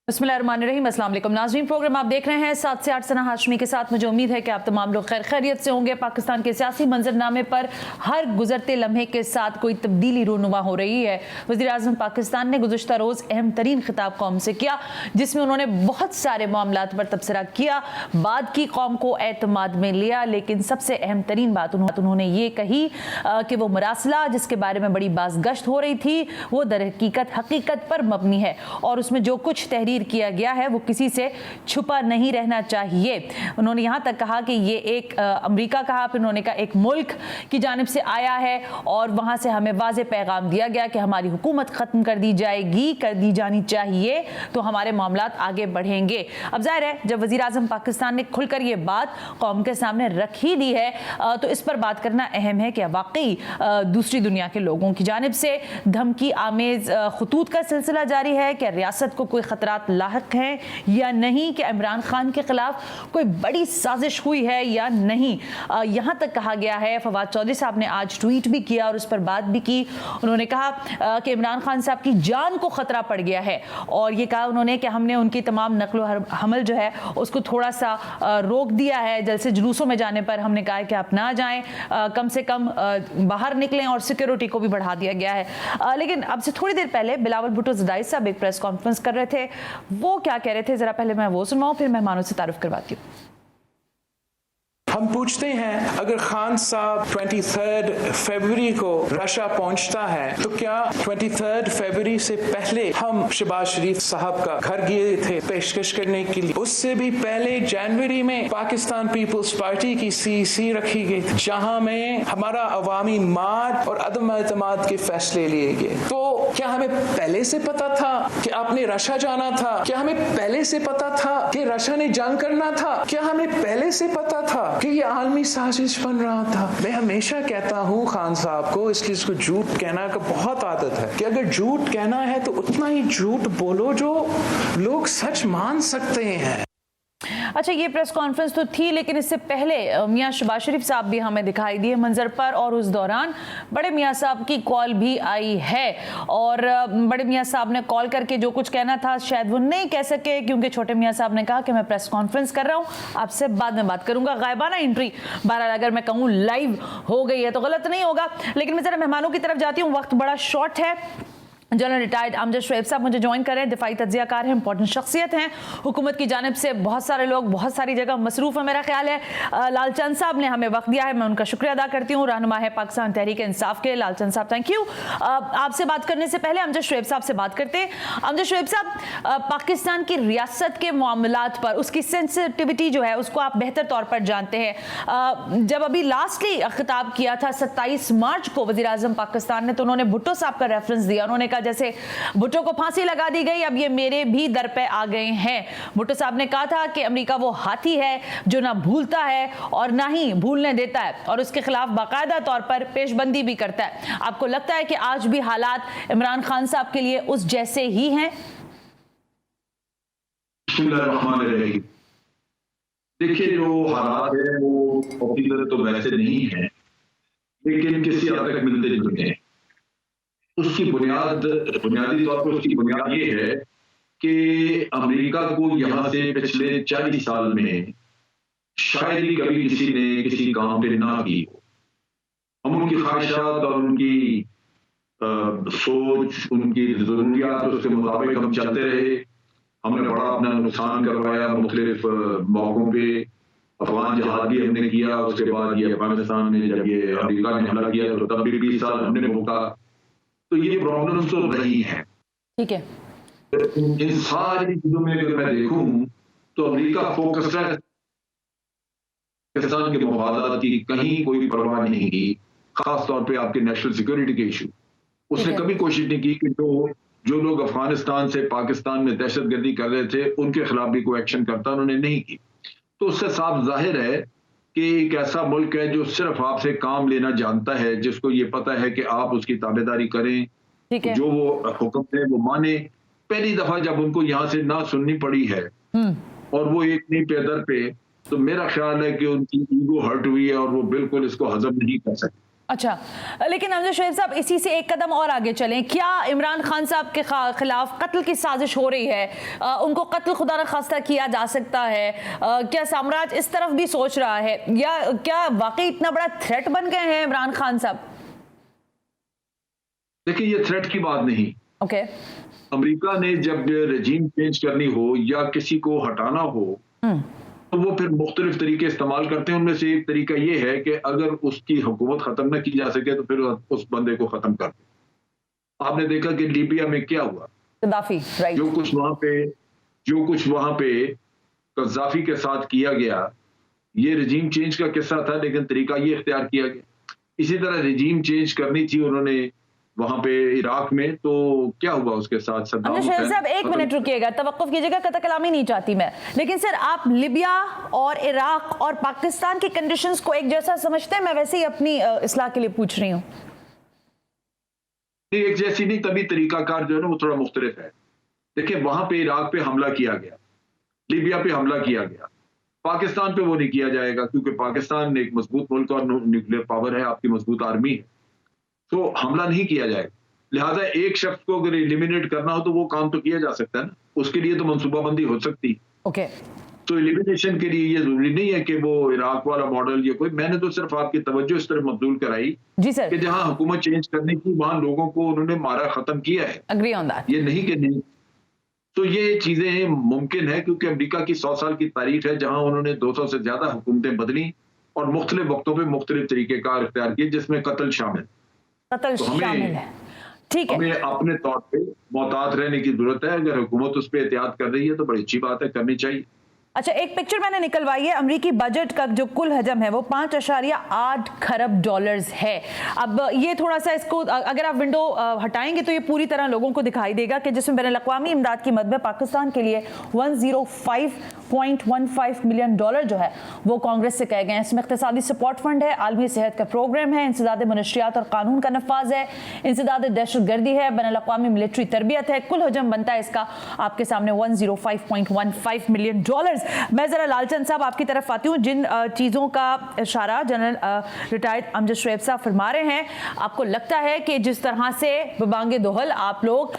बिस्मिल्लाहिर्रहमानिर्रहीम। अस्सलाम वालेकुम नाज़रीन, प्रोग्राम आप देख रहे हैं 7 से 8 सना हाशमी के साथ। मुझे उम्मीद है कि आप तमाम लोग खैर खैरियत से होंगे। पाकिस्तान के सियासी मंजरनामे पर हर गुजरते लम्हे के साथ कोई तब्दीली रूनुमा हो रही है। वज़ीर आज़म पाकिस्तान ने गुज़श्ता रोज़ अहम तरीन खिताब कौम से किया, जिसमें उन्होंने बहुत सारे मामलात पर तबसरा किया, बात की, कौम को एतमाद में लिया। लेकिन सबसे अहम तरीन बात उन्होंने ये कही कि वो मरासला जिसके बारे में बड़ी बाज़गश्त हो रही थी वो दर हकीकत पर मबनी है और उसमें जो कुछ तहरीर किया गया है वो किसी से छुपा नहीं रहना चाहिए। उन्होंने यहाँ तक कहा कि ये एक अमेरिका कहा, फिर उन्होंने कहा एक मुल्क की जानिब से आया है और वहाँ से हमें वाज़े पैगाम दिया गया कि हमारी हुकूमत ख़त्म कर दी जाएगी, कर दी जानी चाहिए, तो हमारे मामलात आगे बढ़ेंगे। अब जाहिर है जब वज़ीर आज़म पाकिस्तान ने खुलकर ये बात कौम के सामने रख ही दी है तो इस पर बात करना अहम है कि वाकई दूसरी दुनिया के लोगों की जानिब से धमकी आमेज़ खतूत का सिलसिला जारी है कि रियासत को कोई ख़तरात लाहिक हैं या नहीं, कि इमरान खान के खिलाफ कोई बड़ी साजिश हुई है या नहीं। यहाँ तक कहा गया है, फवाद चौधरी साहब ने आज ट्वीट भी किया और उस पर बात भी की। उन्होंने कहा कि इमरान खान साहब की जान को ख़तरा पड़ गया है और ये कहा उन्होंने कि हमने उनकी तमाम नकलो हमल जो है उसको थोड़ा सा रोक दिया है। जलसे जुलूसों में जाने पर हमने कहा है कि आप ना जाएं, कम से कम बाहर निकलें और सिक्योरिटी को भी बढ़ा दिया गया है। लेकिन अब से थोड़ी देर पहले बिलावल भुट्टो ज़दाई साहब एक प्रेस कॉन्फ्रेंस कर रहे थे, वो क्या कह रहे थे जरा पहले मैं वो सुनवाऊं, फिर मेहमानों से तारुफ करवाती हूँ। हम पूछते हैं, अगर खान साहब 23 फरवरी को रशिया पहुंचता है तो क्या 23 फरवरी से पहले हम शहबाज शरीफ साहब का घर गए थे पेशकश करने के लिए? उससे भी पहले जनवरी में पाकिस्तान पीपल्स पार्टी की सीसी रखी गई थी, जहां में हमारा अवामी मार्च और अदम एतमाद के फैसले लिए गए। तो क्या हमें पहले से पता था कि आपने रशिया जाना था? क्या हमें पहले से पता था कि रशिया ने जंग करना था? क्या हमें पहले से पता था कि ये आलमी साजिश बन रहा था? मैं हमेशा कहता हूँ खान साहब को, इसलिए इसको झूठ कहना का बहुत आदत है, कि अगर झूठ कहना है तो उतना ही झूठ बोलो जो लोग सच मान सकते हैं। अच्छा, ये प्रेस कॉन्फ्रेंस तो थी, लेकिन इससे पहले मियां शहबाज शरीफ साहब भी हमें दिखाई दिए मंजर पर और उस दौरान बड़े मियां साहब की कॉल भी आई है और बड़े मियां साहब ने कॉल करके जो कुछ कहना था शायद वो नहीं कह सके, क्योंकि छोटे मियां साहब ने कहा कि मैं प्रेस कॉन्फ्रेंस कर रहा हूँ, आपसे बाद में बात करूंगा। गायबाना एंट्री बहरहाल अगर मैं कहूँ लाइव हो गई है तो गलत नहीं होगा। लेकिन मैं जरा मेहमानों की तरफ जाती हूँ, वक्त बड़ा शॉर्ट है। जनरल रिटायर्ड अमजद शुएब साहब मुझे ज्वाइन कर रहे हैं, दिफाई तज्जियाकार हैं, इंपॉर्टेंट शख्सियत हैं, हुकूमत की जानिब से बहुत सारे लोग बहुत सारी जगह मसरूफ़ है मेरा ख्याल है। लालचंद साहब ने हमें वक्त दिया है, मैं उनका शुक्रिया अदा करती हूँ, रहनुमा है पाकिस्तान तहरीक इंसाफ के। लालचंद साहब थैंक यू। आपसे बात करने से पहले अमजद शुएब साहब से बात करते हैं। अमजद शुएब साहब, पाकिस्तान की रियासत के मामलात पर उसकी सेंसिटिविटी जो है उसको आप बेहतर तौर पर जानते हैं। जब अभी लास्टली खिताब किया था 27 मार्च को वज़ीर आज़म पाकिस्तान ने, तो उन्होंने भुट्टो साहब का रेफरेंस दिया। उन्होंने जैसे भुट्टो को फांसी लगा दी गई, अब ये मेरे भी दर पे आ गए हैं। भुट्टो साहब ने कहा था कि अमेरिका वो हाथी है जो ना भूलता है और ना ही भूलने देता है और उसके खिलाफ बाकायदा तौर पर पेशबंदी भी करता है। आपको लगता है कि आज भी हालात इमरान खान साहब के लिए उस जैसे ही हैं? देखिए, जो हालात है वो हकीकत तो वैसे नहीं है, लेकिन किसी हद तक मिलते जुलते हैं। उसकी बुनियादी तौर पर उसकी बुनियाद ये है कि अमेरिका को यहाँ से पिछले 40 साल में शायद ही कभी किसी ने किसी काम पे ना की हो। हम उनकी ख्वाहिशात और उनकी सोच, उनकी जरूरियात, उसके मुताबिक हम चलते रहे। हमने बड़ा अपना नुकसान करवाया मुख्तलिफ मौकों पे। अफगान जहाद भी हमने किया, उसके बाद ये अफगानिस्तान में जब ये अमेरिका ने हमला किया तो तब भी 20 साल हमने भुगता। तो ये प्रॉब्लम्स तो रही हैं, ठीक है। इन सारी चीजों में अगर मैं देखूं तो अमेरिका फोकस्ड है, पाकिस्तान के मफादात की कहीं कोई परवाह नहीं की, खास तौर पे आपके नेशनल सिक्योरिटी के इशू। उसने कभी कोशिश नहीं की कि जो लोग अफगानिस्तान से पाकिस्तान में दहशतगर्दी कर रहे थे उनके खिलाफ भी कोई एक्शन करता, उन्होंने नहीं की। तो उससे साफ जाहिर है कि एक ऐसा मुल्क है जो सिर्फ आपसे काम लेना जानता है, जिसको ये पता है कि आप उसकी ताबेदारी करें, जो वो हुक्म है वो माने। पहली दफा जब उनको यहाँ से ना सुननी पड़ी है और वो एक नहीं पैदर पे, तो मेरा ख्याल है कि उनकी ईगो हर्ट हुई है और वो बिल्कुल इसको हजम नहीं कर सकते। अच्छा, लेकिन अमजद शोएब साहब इसी से एक कदम और आगे चलें, क्या इमरान खान साहब के खिलाफ कत्ल की साजिश हो रही है? उनको कत्ल खुदा न खास्ता किया जा सकता है? क्या साम्राज्य इस तरफ भी सोच रहा है, या क्या वाकई इतना बड़ा थ्रेट बन गए हैं इमरान खान साहब? देखिए, ये थ्रेट की बात नहीं। ओके। अमेरिका ने जब रजीम चेंज करनी हो या किसी को हटाना हो तो वो फिर मुख्तलिफ तरीके इस्तेमाल करते हैं। उनमें से एक तरीका ये है कि अगर उसकी हुकूमत खत्म न की जा सके तो फिर उस बंदे को खत्म कर दे। आपने देखा कि लीबिया में क्या हुआ, गद्दाफी, राइट। जो कुछ वहां पे गद्दाफी के साथ किया गया, ये रजीम चेंज का किस्सा था, लेकिन तरीका ये इख्तियार किया गया। इसी तरह रजीम चेंज करनी थी उन्होंने वहां पे इराक में, तो क्या हुआ उसके साथ? अमजद शोएब साहब एक मिनट रुकिएगा, तवक्कुफ कीजिएगा, कतई कलामी नहीं चाहती मैं, लेकिन सर आप लिबिया और इराक और पाकिस्तान की कंडीशंस को एक जैसा समझते हैं? मैं वैसे ही अपनी इस्लाह के लिए पूछ रही हूँ। एक जैसी नहीं, तभी तरीकाकार जो है ना वो थोड़ा मुख्तलिफ है। देखिए, वहां पे इराक पे हमला किया गया, लीबिया पे हमला किया गया, पाकिस्तान पे वो नहीं किया जाएगा क्योंकि पाकिस्तान एक मजबूत मुल्क और न्यूक्लियर पावर है, आपकी मजबूत आर्मी है, तो हमला नहीं किया जाएगा। लिहाजा एक शख्स को अगर एलिमिनेट करना हो तो वो काम तो किया जा सकता है ना, उसके लिए तो मंसूबाबंदी हो सकती है। ओके। तो एलिमिनेशन के लिए ये जरूरी नहीं है कि वो इराक वाला मॉडल या कोई, मैंने तो सिर्फ आपकी तवज्जो इस तरफ मबदूल कराई जी सर कि जहां हुकूमत चेंज करने की वहां लोगों को उन्होंने मारा, खत्म किया है। Agree on that. ये नहीं कि नहीं, तो ये चीजें मुमकिन है क्योंकि अमेरिका की 100 साल की तारीख है जहां उन्होंने 200 से ज्यादा हुकूमतें बदली और मुख्तलिफ वक्तों पे मुख्तलिफ तरीके कार इख्तियार किए, जिसमें कत्ल शामिल। कत्ल शामिल है, ठीक है। हमें अपने तौर पे मोहतात रहने की जरूरत है। अगर हुकूमत उस पर एहतियात कर रही है तो बड़ी अच्छी बात है, करनी चाहिए। अच्छा, एक पिक्चर मैंने निकलवाई है, अमरीकी बजट का जो कुल हजम है वो 5.8 खरब डॉलर्स है। अब ये थोड़ा सा, इसको अगर आप विंडो हटाएंगे तो ये पूरी तरह लोगों को दिखाई देगा कि जिसमें बैनुल-अक़वामी इमदाद की मद में पाकिस्तान के लिए 105.15 मिलियन डॉलर जो है वो कांग्रेस से कहे गए हैं। इसमें इक़्तिसादी सपोर्ट फंड है, आलमी सेहत का प्रोग्राम है, इंसदाद मनशियात और कानून का नफाज है, इंसदाद दहशतगर्दी है, बैनुल-अक़वामी मिलिट्री तरबियत है। कुल हजम बनता है इसका आपके सामने 105.15 मिलियन डॉलर्स। मैं जरा लालचंद साहब आपकी तरफ आती हूँ। जिन चीज़ों का इशारा जनरल रिटायर्ड अमजद शोएब साहब फरमा रहे हैं, आपको लगता है कि जिस तरह से बबांगे दोहल आप लोग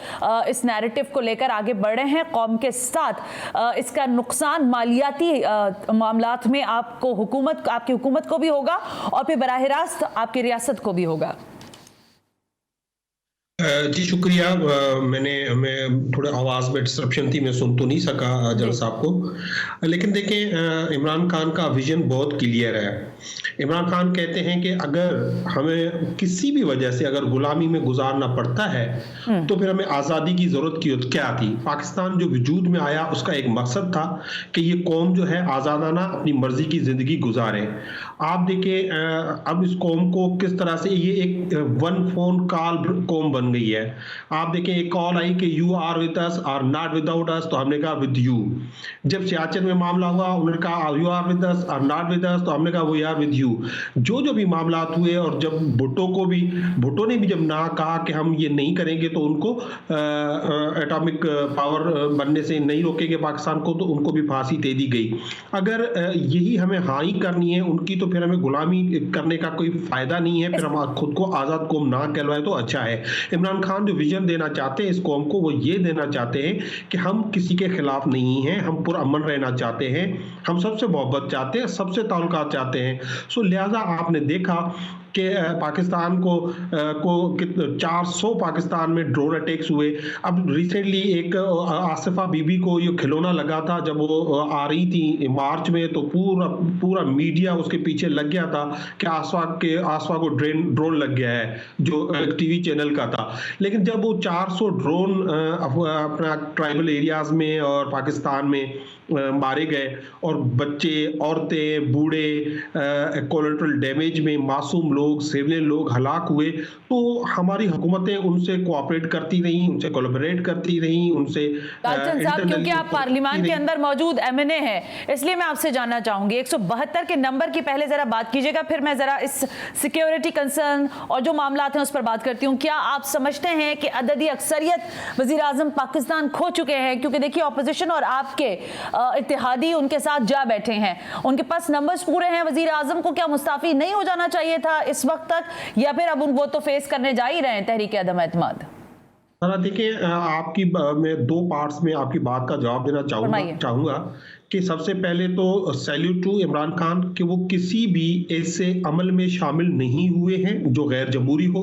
इस नैरेटिव को लेकर आगे बढ़ रहे हैं कौम के साथ, इसका नुकसान मालियाती मामलात में आपकी हुकूमत को भी होगा और फिर बराह रास्त आपकी रियासत को भी होगा? जी शुक्रिया। मैं थोड़ा आवाज़ में डिस्ट्रप्शन थी, मैं सुन तो नहीं सका जनरल साहब को, लेकिन देखें इमरान खान का विजन बहुत क्लियर है। इमरान खान कहते हैं कि अगर हमें किसी भी वजह से अगर गुलामी में गुजारना पड़ता है तो फिर हमें आज़ादी की ज़रूरत क्या थी। पाकिस्तान जो वजूद में आया उसका एक मकसद था कि ये कौम जो है आज़ादाना अपनी मर्जी की ज़िंदगी गुजारे। आप देखें अब इस कौम को किस तरह से ये एक वन फोन कॉल कौम बन गई है। आप देखें एक कॉल आई कि यू आर विद अस और नॉट विदाउट अस, तो हमने कहा विद यू। जब सियाचिन में मामला हुआ उन्होंने कहा यू आर विद अस और नॉट विद अस, तो हमने कहा वी आर विद यू। जो भी मामला हुए और जब भुट्टो ने भी जब ना कहा कि हम ये नहीं करेंगे तो उनको एटॉमिक पावर बनने से नहीं रोकेंगे पाकिस्तान को, तो उनको भी फांसी दे दी गई। अगर यही हमें हाँ ही करनी है उनकी तो फिर हमें गुलामी करने का कोई फायदा नहीं है, फिर हम खुद को आज़ाद कौम ना कहलवाए तो अच्छा है। इमरान खान जो विजन देना चाहते हैं इस कौम को वो ये देना चाहते हैं कि हम किसी के खिलाफ नहीं हैं, हम पुरअमन रहना चाहते हैं, हम सबसे मोहब्बत चाहते हैं, सबसे ताल्लुकात चाहते हैं। सो लिहाजा आपने देखा कि पाकिस्तान को 400 पाकिस्तान में ड्रोन अटैक्स हुए। अब रिसेंटली एक आसिफा बीबी को ये खिलौना लगा था जब वो आ रही थी मार्च में, तो पूरा मीडिया उसके पीछे लग गया था कि आसफा को ड्रोन लग गया है, जो टीवी चैनल का था। लेकिन जब वो 400 ड्रोन अपना ट्राइबल एरियाज में और पाकिस्तान में मारे गए और बच्चे, औरतें, बूढ़े कोलेटरल डैमेज में मासूम लोग, सिविलियन लोग हलाक हुए, तो हमारी हुकूमतें उनसे कोऑपरेट करती रही, उनसे कोलैबोरेट करती रही, उनसे साहब क्योंकि आप पार्लियामेंट के अंदर मौजूद एमएनए हैं इसलिए मैं आपसे जानना चाहूंगी 172 के नंबर की पहले जरा बात कीजिएगा, फिर मैं जरा इस सिक्योरिटी कंसर्न और जो मामला हैं उस पर बात करती हूँ। क्या आप समझते हैं कि अददी अक्सरियत वजीर आजम पाकिस्तान खो चुके हैं? क्योंकि देखिए ऑपोजिशन और आपके इत्तेहादी उनके साथ जा बैठे हैं, उनके पास नंबर्स पूरे हैं। वजीर आजम को क्या मुस्ताफी नहीं हो जाना चाहिए था इस वक्त तक, या फिर अब वो तो फेस करने जा ही रहे हैं तहरीक अदम एतमाद? सर देखिए, मैं 2 पार्ट्स में आपकी बात का जवाब देना चाहूंगा कि सबसे पहले तो सैल्यूट टू इमरान खान कि वो किसी भी ऐसे अमल में शामिल नहीं हुए हैं जो गैर जमहूरी हो।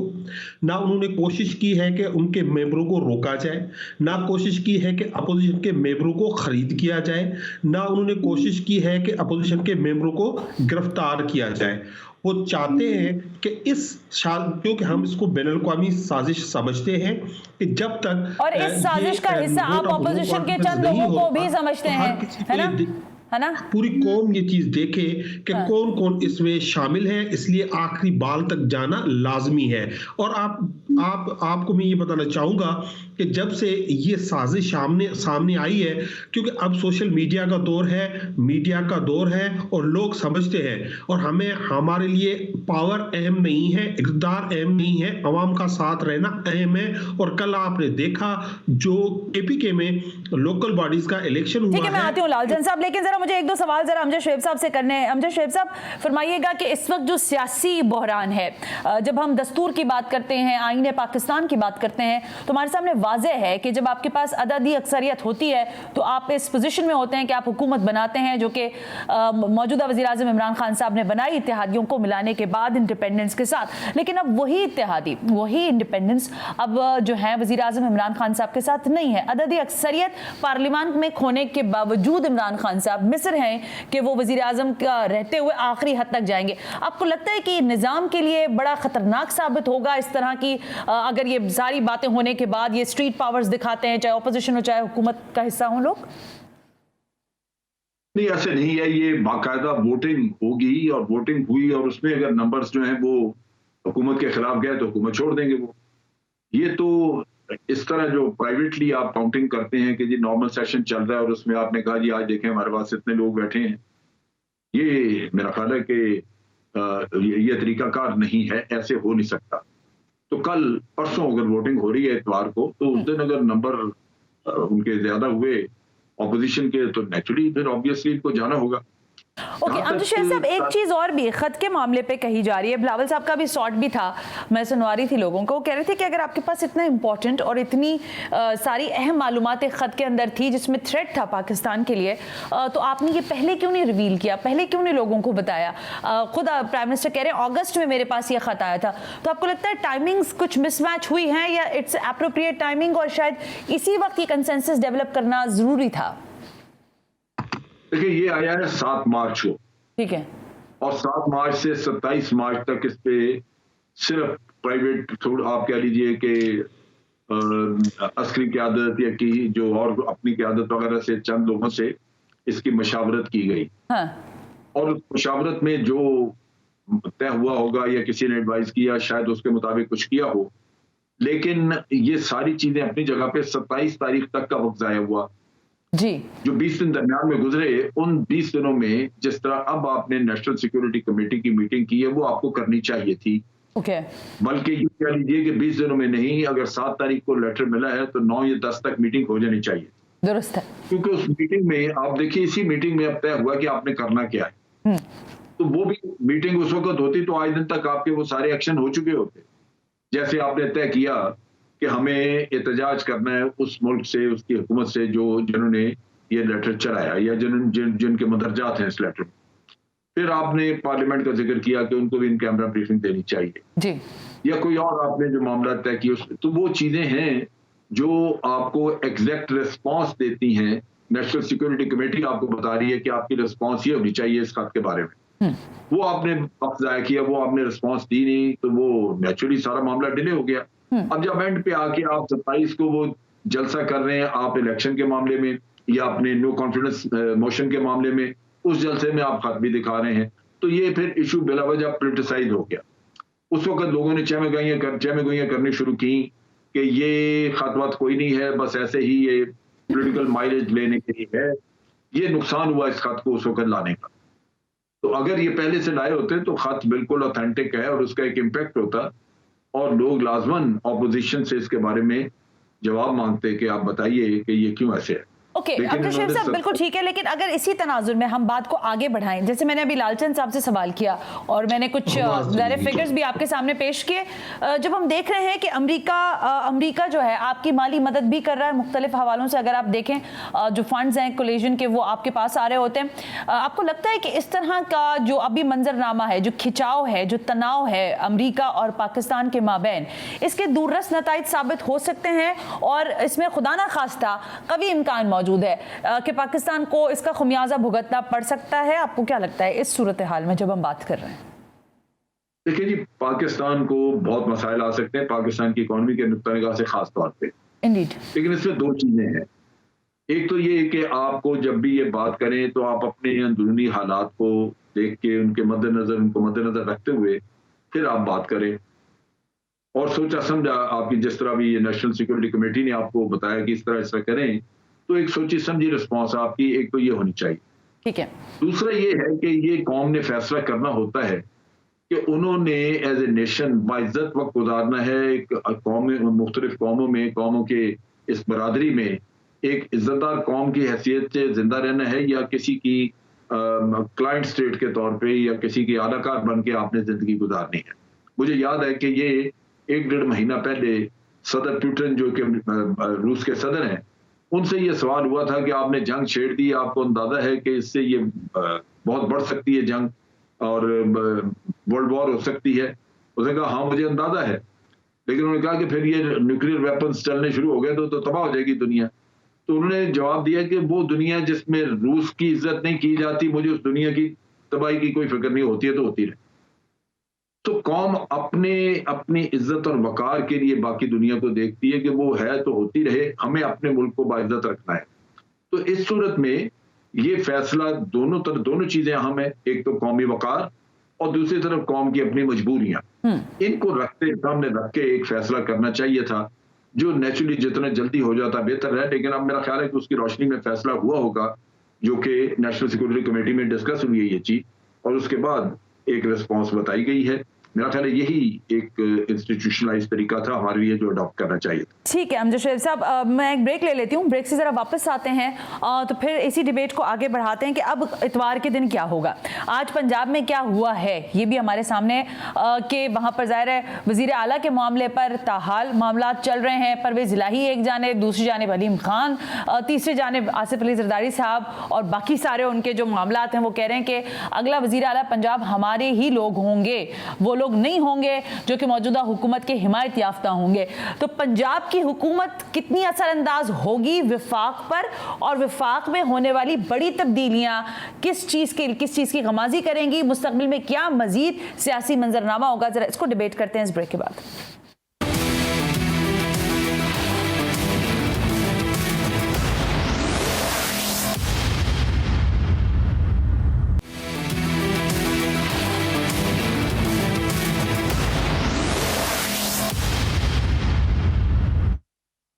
ना उन्होंने कोशिश की है कि उनके मेंबरों को रोका जाए, ना कोशिश की है कि अपोजिशन के मेंबरों को खरीद किया जाए, ना उन्होंने कोशिश की है कि अपोजिशन के मेंबरों को गिरफ्तार किया जाए। वो चाहते हैं कि क्योंकि हम इसको बैनुल-अक़वामी साजिश समझते हैं कि जब तक और इस साजिश का हिस्सा आप अपोजिशन के चंद लोगों को भी समझते हैं, है ना? पूरी कौम ये चीज देखे कि कौन कौन इसमें शामिल है, इसलिए आखिरी बाल तक जाना लाजमी है। और आपको मैं ये बताना चाहूंगा कि जब से ये साजिश सामने आई है, क्योंकि अब सोशल मीडिया का दौर है और लोग समझते हैं, और हमारे लिए पावर अहम नहीं है, इक़्तिदार अहम नहीं है, अवाम का साथ रहना अहम है। और कल आपने देखा जो केपीके में लोकल बॉडीज का इलेक्शन हुआ है। ठीक है, मैं आती हूँ लालचंद साहब, लेकिन जरा मुझे 1-2 सवाल जरा अमजद शोएब साहब से करने हैं। अमजद शोएब साहब, फरमाइएगा कि इस वक्त जो सियासी बहरान है, जब हम दस्तूर की बात करते हैं, आईन पाकिस्तान की बात करते हैं, तो हमारे सामने वाज़ेह है कि जब आपके पास अददी अक्सरियत होती है तो आप इस पोजीशन में होते हैं कि आप हुकूमत बनाते हैं, जो कि मौजूदा वज़ीर आज़म इमरान खान साहब ने बनाई इत्तेहादियों को मिलाने के बाद इंडिपेंडेंस के साथ। लेकिन अब वही इत्तेहादी, वही इंडिपेंडेंस अब जो है वज़ीर आज़म इमरान खान साहब के साथ नहीं है। अददी अक्सरियत पार्लियामान में खोने के बावजूद इमरान खान साहब मिस्र हैं कि वो वज़ीर आज़म का रहते हुए आखिरी हद तक जाएंगे। आपको लगता है कि निज़ाम के लिए बड़ा खतरनाक साबित होगा इस तरह की, अगर ये सारी बातें होने के बाद ये स्ट्रीट पावर्स दिखाते हैं, चाहे ऑपोजिशन हो चाहे हुकूमत का हिस्सा हो लोग? नहीं, ऐसे नहीं है। ये बाकायदा वोटिंग होगी और वोटिंग हुई, और उसमें अगर नंबर्स जो हैं वो हुकूमत के खिलाफ गए तो हुकूमत छोड़ देंगे वो। ये तो इस तरह जो प्राइवेटली आप काउंटिंग करते हैं कि जी नॉर्मल सेशन चल रहा है और उसमें आपने कहा जी आज देखें हमारे पास इतने लोग बैठे हैं, ये मेरा ख्याल है कि ये तरीकाकार नहीं है, ऐसे हो नहीं सकता। तो कल परसों अगर वोटिंग हो रही है इतवार को, तो उस दिन अगर नंबर उनके ज्यादा हुए ऑपोजिशन के, तो नेचुरली फिर ऑब्वियसली इनको जाना होगा। ओके, अमजद शोएब साहब, एक चीज और भी खत के मामले पे कही जा रही है, बिलावल साहब का भी शॉट भी था, मैं सुनवा रही थी लोगों को, वो कह रहे थे कि अगर आपके पास इतना इंपॉर्टेंट और इतनी सारी अहम मालूमात खत के अंदर थी जिसमें थ्रेट था पाकिस्तान के लिए, तो आपने ये पहले क्यों नहीं रिवील किया, पहले क्यों नहीं लोगों को बताया? खुद प्राइम मिनिस्टर कह रहे हैं अगस्त में मेरे पास ये खत आया था। तो आपको लगता है टाइमिंग्स कुछ मिसमैच हुई हैं, या इट्स एप्रोप्रिएट टाइमिंग और शायद इसी वक्त ये कंसेंसस डेवलप करना जरूरी था? देखिए, ये आया है 7 मार्च को, ठीक है, और 7 मार्च से 27 मार्च तक इस पे सिर्फ प्राइवेट, थोड़ा आप कह लीजिए कि अस्करी क़यादत या की जो और अपनी क़यादत वगैरह से चंद लोगों से इसकी मशावरत की गई। हाँ। और उस मशावरत में जो तय हुआ होगा या किसी ने एडवाइस किया, शायद उसके मुताबिक कुछ किया हो, लेकिन ये सारी चीजें अपनी जगह पे 27 तारीख तक का वक्त ज़ाया हुआ जी। जो 20 दिन दरमियान में गुजरे, उन 20 दिनों में जिस तरह अब आपने नेशनल सिक्योरिटी कमेटी की मीटिंग की है वो आपको करनी चाहिए थी। ओके। बल्कि ये कह लीजिए कि 20 दिनों में नहीं, अगर 7 तारीख को लेटर मिला है तो 9 या 10 तक मीटिंग हो जानी चाहिए। दुरुस्त है। क्योंकि उस मीटिंग में आप देखिए, इसी मीटिंग में अब तय हुआ कि आपने करना क्या है। तो वो भी मीटिंग उस वक्त होती तो आज दिन तक आपके वो सारे एक्शन हो चुके होते। जैसे आपने तय किया कि हमें एहतजाज करना है उस मुल्क से, उसकी हुकूमत से जिन्होंने ये लेटर चलाया या जिनके मदरजात हैं इस लेटर में। फिर आपने पार्लियामेंट का जिक्र किया कि उनको भी इन कैमरा ब्रीफिंग देनी चाहिए जी, या कोई और आपने जो मामला तय किया। तो वो चीजें हैं जो आपको एग्जैक्ट रिस्पॉन्स देती हैं। नेशनल सिक्योरिटी कमेटी आपको बता रही है कि आपकी रिस्पॉन्स ये होनी चाहिए इस खत के बारे में। वो आपने वक्त ज़ाया किया, वो आपने रिस्पॉन्स दी नहीं, तो वो नेचुरली सारा मामला डिले हो गया। अब जब एंड पे आके आप 27 को वो जलसा कर रहे हैं, आप इलेक्शन के मामले में या अपने नो कॉन्फिडेंस मोशन के मामले में, उस जलसे में आप खत भी दिखा रहे हैं, तो ये फिर इशू बिलावजह पोलिटिसाइज हो गया। उस वक्त लोगों ने चहमगोइयां करनी शुरू की कि ये खतवत कोई नहीं है, बस ऐसे ही ये पॉलिटिकल माइलेज लेने के लिए है। ये नुकसान हुआ इस खत को उस वक्त लाने का। तो अगर ये पहले से लाए होते तो खत बिल्कुल ऑथेंटिक है और उसका एक इम्पैक्ट होता, और लोग लाजमन ऑपोजिशन से इसके बारे में जवाब मांगते कि आप बताइए कि ये क्यों ऐसे है। ओके, लेकिन अब्दुल शरीफ साहब इन्होंने बिल्कुल ठीक है, लेकिन अगर इसी तनाजुर में हम बात को आगे बढ़ाएं, जैसे मैंने अभी लालचंद साहब से सवाल किया और मैंने कुछ ज़ाहिर फिगर्स भी आपके सामने पेश किए, जब हम देख रहे हैं कि अमेरिका जो है आपकी माली मदद भी कर रहा है मुख्तलिफ हवालों से, अगर आप देखें जो फंड्स हैं कोलिजन के वो आपके पास आ रहे होते हैं, आपको लगता है कि इस तरह का जो अभी मंजरनामा है, जो खिंचाव है, जो तनाव है अमेरिका और पाकिस्तान के माबैन, इसके दूररस नताइज साबित हो सकते हैं और इसमें खुदा ना खास्ता कभी इम्कान मौजूद है कि पाकिस्तान को इसका खुमियाजा भुगतना पड़ सकता है? आपको क्या लगता है इस सूरत हाल में जब हम बात कर रहे हैं? देखिए जी, पाकिस्तान को बहुत मसाइल आ सकते हैं, पाकिस्तान की इकोनॉमी के नुक्ता निगाह से खास तौर पे। इंडीड। लेकिन इसमें दो चीजें हैं। एक तो ये कि आपको जब भी ये बात करें तो आप अपने अंदरूनी हालात को देख के उनको मद्देनजर रखते हुए फिर आप बात करें और सोचा समझा आपकी, जिस तरह भी ये नेशनल सिक्योरिटी कमेटी ने आपको बताया कि इस तरह करें, तो एक सोची समझी रिस्पॉन्स आपकी एक तो ये होनी चाहिए। ठीक है। दूसरा ये है कि ये कौम ने फैसला करना होता है कि उन्होंने एज ए नेशन बाइज्जत वक्त गुजारना है, एक कौम में, मुख्तलिफ कौमों के इस बरादरी में एक इज्जतदार कौम की हैसियत से जिंदा रहना है, या किसी की क्लाइंट स्टेट के तौर पे या किसी की आलाकार बन के आपने जिंदगी गुजारनी है। मुझे याद है कि ये 1-1.5 महीना पहले सदर पुतिन जो कि रूस के सदर हैं, उनसे ये सवाल हुआ था कि आपने जंग छेड़ दी, आपको अंदाजा है कि इससे ये बहुत बढ़ सकती है जंग और वर्ल्ड वॉर हो सकती है? उसने कहा हाँ मुझे अंदाजा है, लेकिन उन्होंने कहा कि फिर ये न्यूक्लियर वेपन्स चलने शुरू हो गए तो तबाह हो जाएगी दुनिया। तो उन्होंने जवाब दिया कि वो दुनिया जिसमें रूस की इज्जत नहीं की जाती, मुझे उस दुनिया की तबाही की कोई फिक्र नहीं होती है, तो होती रहे। तो कौम अपनी इज्जत और वकार के लिए बाकी दुनिया को देखती है कि वो है तो होती रहे, हमें अपने मुल्क को बाइज्जत रखना है। तो इस सूरत में ये फैसला दोनों चीजें अहम है, एक तो कौमी वकार और दूसरी तरफ कौम की अपनी मजबूरियां, इनको सामने रख के एक फैसला करना चाहिए था, जो नेचुरली जितना जल्दी हो जाता बेहतर है। लेकिन अब मेरा ख्याल है कि उसकी रोशनी में फैसला हुआ होगा, जो कि नेशनल सिक्योरिटी कमेटी में डिस्कस हुई है ये चीज, और उसके बाद एक रिस्पॉन्स बताई गई है। मेरा ख्याल है यही एक इंस्टीट्यूशनलाइज तरीका था हमारे लिए जो अडॉप्ट करना चाहिए। ठीक है अमजद शरीफ साहब, मैं एक ब्रेक ले लेती हूँ, ब्रेक से ज़रा वापस आते हैं तो फिर इसी डिबेट को आगे बढ़ाते हैं कि अब इतवार के दिन क्या होगा, आज पंजाब में क्या हुआ है ये भी हमारे सामने कि वहाँ पर ज़ाहिर है वज़ीर आला के मामले पर ताहाल मामला चल रहे हैं। परवेज़ इलाही एक जानिब, दूसरी जानिब अलीम खान, तीसरी जानिब आसिफ अली जरदारी साहब और बाकी सारे उनके जो मामला हैं वो कह रहे हैं कि अगला वज़ीर आला पंजाब हमारे ही लोग होंगे, वो लोग नहीं होंगे जो कि मौजूदा हुकूमत के हिमायत याफ्ता होंगे। तो पंजाब की हुकूमत कितनी असरअंदाज होगी विफाक पर, और विफाक में होने वाली बड़ी तब्दीलियां किस चीज़ की गमाजी करेंगी, मुस्तकबिल में क्या मजीद सियासी मंजरनामा होगा, जरा इसको डिबेट करते हैं इस ब्रेक के बाद।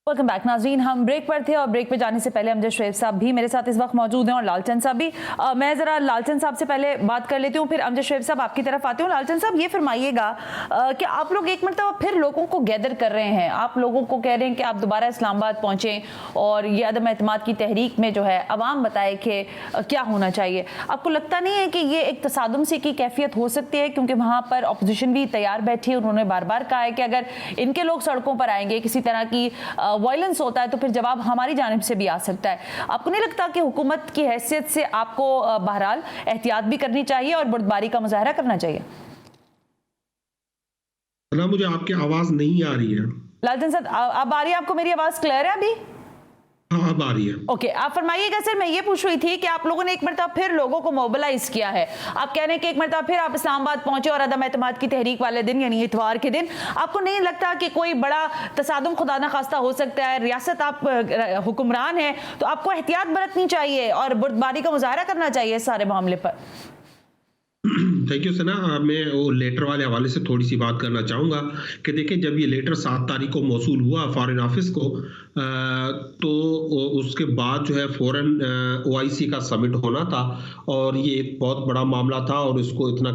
वेलकम बैक नाज़रीन, हम ब्रेक पर थे और ब्रेक पे जाने से पहले अमजद शरीफ साहब भी मेरे साथ इस वक्त मौजूद हैं और लालचंद साहब भी। मैं ज़रा लालचंद साहब से पहले बात कर लेती हूँ, फिर अमजद शरीफ साहब आपकी तरफ आती हूँ। लालचंद साहब ये फरमाइएगा कि आप लोग एक मरतबा फिर लोगों को गैदर कर रहे हैं, आप लोगों को कह रहे हैं कि आप दोबारा इस्लामाबाद पहुँचें और ये अदम एतमाद की तहरीक में जो है अवाम बताए कि क्या होना चाहिए। आपको लगता नहीं है कि ये एक तसादुम सी की कैफियत हो सकती है, क्योंकि वहाँ पर अपोजिशन भी तैयार बैठी है, उन्होंने बार बार कहा है कि अगर इनके लोग सड़कों पर आएंगे, किसी तरह की वायलेंस होता है तो फिर जवाब हमारी जानिब से भी आ सकता है। आपको नहीं लगता कि हुकूमत की हैसियत से आपको बहरहाल एहतियात भी करनी चाहिए और बुर्दबारी का मुजाहरा करना चाहिए? ना, मुझे आपकी आवाज नहीं आ रही है। लालचंद साहब अब आ रही है आपको मेरी आवाज क्लियर है अभी? हाँ, अब आ रही है। ओके, आप फरमाइएगा। सर मैं ये पूछ रही थी कि आप लोगों ने एक मरतबा फिर लोगों को मोबिलाइज किया है, आप कह रहे हैं कि एक मरतबा फिर आप इस्लामाबाद पहुंचे और अदम एतमाद की तहरीक वाले दिन यानी इतवार के दिन, आपको नहीं लगता कि कोई बड़ा तसादुम खुदा न खास्ता हो सकता है? रियासत आप हुक्मरान हैं तो आपको एहतियात बरतनी चाहिए और बुर्दबारी का मुजाहरा करना चाहिए सारे मामले पर। थैंक यू सना। मैं वो लेटर वाले हवाले से थोड़ी सी बात करना चाहूँगा कि देखिए, जब ये लेटर 7 तारीख को मौसूल हुआ फॉरेन ऑफिस को, तो उसके बाद जो है फ़ौरन OIC का समिट होना था और ये एक बहुत बड़ा मामला था और इसको इतना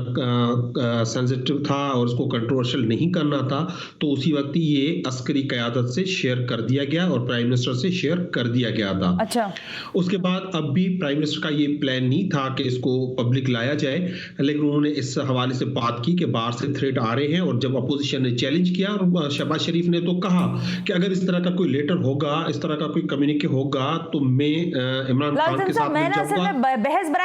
सेंसिटिव था और इसको कंट्रोवर्शियल नहीं करना था, तो उसी वक्त ये अस्करी क़यादत से शेयर कर दिया गया और प्राइम मिनिस्टर से शेयर कर दिया गया था। अच्छा, उसके बाद अब भी प्राइम मिनिस्टर का ये प्लान नहीं था कि इसको पब्लिक लाया जाए, लेकिन उन्होंने इस हवाले से बात की कि बाहर से थ्रेट आ रहे हैं और जब अपोजिशन ने चैलेंज किया और शहबाज शरीफ ने तो कहा कि अगर इस तरह का कोई लेटर होगा, इस तरह का कोई कम्युनिके होगा तो मैं इमरान खान के साथ मैं ना असल में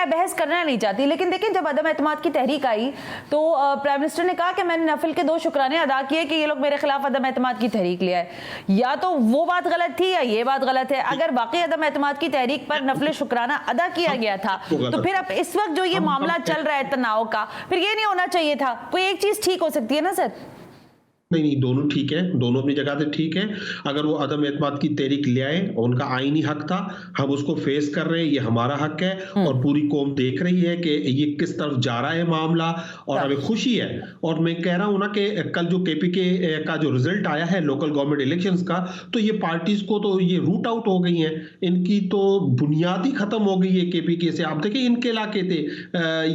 बहस करना नहीं चाहती, लेकिन देखिए जब अदम एतमाद की तहरीक आई तो प्राइम मिनिस्टर ने कहा कि मैंने नफिल के 2 शुक्राने अदा किए कि ये लोग मेरे खिलाफ अदम एतमाद की तहरीक ले आए। या तो वो बात गलत थी या ये बात गलत है। अगर वाकई अदम एतमाद की तहरीक पर नफिल शुक्राना अदा किया गया था तो फिर अब इस वक्त जो ये मामला चल रहा है तनाव का, फिर ये नहीं होना चाहिए था। कोई एक चीज ठीक हो सकती है ना सर? नहीं, दोनों ठीक है, दोनों अपनी जगह से ठीक है। अगर वो अदम एतमाद की तहरीक ले आए, उनका आईनी हक था, हम उसको फेस कर रहे हैं, ये हमारा हक है और पूरी कौम देख रही है कि ये किस तरफ जा रहा है मामला और हमें खुशी है। और मैं कह रहा हूं ना कि कल जो KPK का जो रिजल्ट आया है लोकल गवर्नमेंट इलेक्शंस का, तो ये पार्टीज को तो ये रूट आउट हो गई हैं, इनकी तो बुनियादी खत्म हो गई है KPK से। आप देखिए इनके इलाके थे,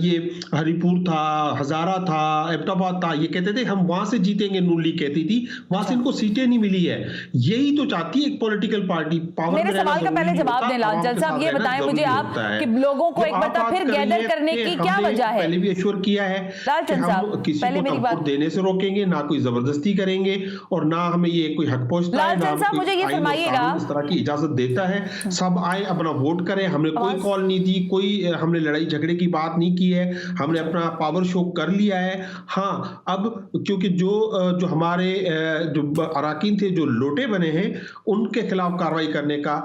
ये हरिपुर था, हजारा था, एबटाबाद था, ये कहते थे हम वहां से जीतेंगे, लीग कहती थी, वहां से इनको सीटें नहीं मिली है। यही तो चाहती है एक पॉलिटिकल पार्टी पावर में। मेरे सवाल का पहले जवाब दें लालचंद साहब, ये बताएं मुझे आप कि लोगों को एक बार फिर गैदर करने की क्या वजह है? पहले भी एश्योर किया है लालचंद साहब, किसी पहले मेरी बात देने से रोकेंगे ना, कोई जबरदस्ती करेंगे और ना हमें ये कोई हक पहुंचता है। लालचंद साहब मुझे ये फरमाइएगा, इस तरह की इजाजत देता है, सब आए अपना वोट करें, हमने कोई कॉल नहीं दी, कोई हमने लड़ाई झगड़े की बात नहीं की है, हमने अपना पावर शो कर लिया है। हाँ, अब क्योंकि जो हमारे जो अराकीन थे जो लोटे बने हैं, उनके खिलाफ कार्रवाई करने का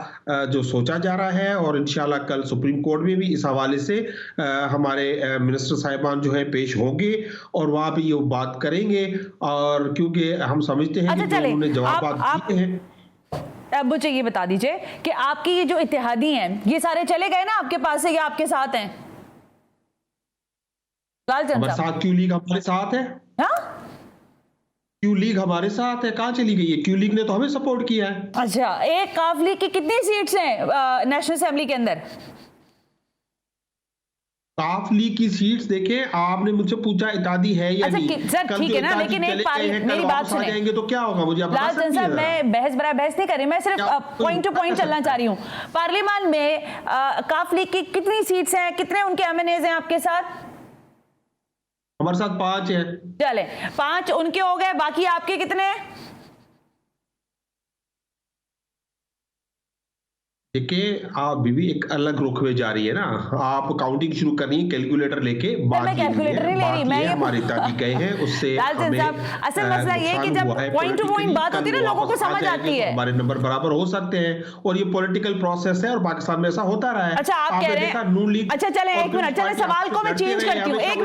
जो सोचा जा रहा है और इंशाल्लाह कल सुप्रीम कोर्ट में भी इस हवाले से हमारे मिनिस्टर साहिबान जो है पेश होंगे और वहां पे ये बात करेंगे। और क्योंकि हम समझते हैं कि उन्होंने जवाब दिए हैं। अब मुझे ये बता दीजिए कि आपकी ये जो इत्तेहादी हैं, ये सारे चले गए ना आपके पास से या आपके साथ हैं? लालचंद साहब, क्यों लीग हमारे साथ है? हाँ, क्यू लीग हमारे साथ है, कहां चली गई है? क्यू लीग ने तो हमें सपोर्ट किया है। अच्छा, एक काफ लीग की कितनी सीट्स हैं नेशनल असेंबली के अंदर? काफ लीग की सीट्स देखे, आपने मुझसे पूछा इत्तेहादी है या नहीं। सर ठीक है ना, लेकिन एक मेरी बात सुने, जाएंगे तो क्या होगा मुझे बता सकती हैं? लालचंद साहब, मैं बहस नहीं कर रही, मैं सिर्फ पॉइंट टू पॉइंट चलना चाह रही हूँ। पार्लियामेंट में काफ लीग की कितनी सीट्स हैं, कितने उनके MNAs हैं आपके साथ? हमारे साथ 5 है। चले 5 उनके हो गए, बाकी आपके कितने हैं? देखिए, आप भी एक अलग रुख में जा रही है ना, आप काउंटिंग शुरू कर रही है कैलकुलेटर लेके। मैं कैलकुलेटर नहीं ले रही, मैं ये हमारी दादी गए हैं उससे। लालचंद साहब, असल मसला ये है कि जब पॉइंट टू पॉइंट बात होती है ना, लोगों को समझ आती है। हमारे नंबर बराबर हो सकते हैं और ये पॉलिटिकल प्रोसेस है और पाकिस्तान में ऐसा होता रहा है। अच्छा, आप कह रहे हैं, अच्छा चले एक मिनट, चले सवाल को मैं चेंज करती हूँ। एक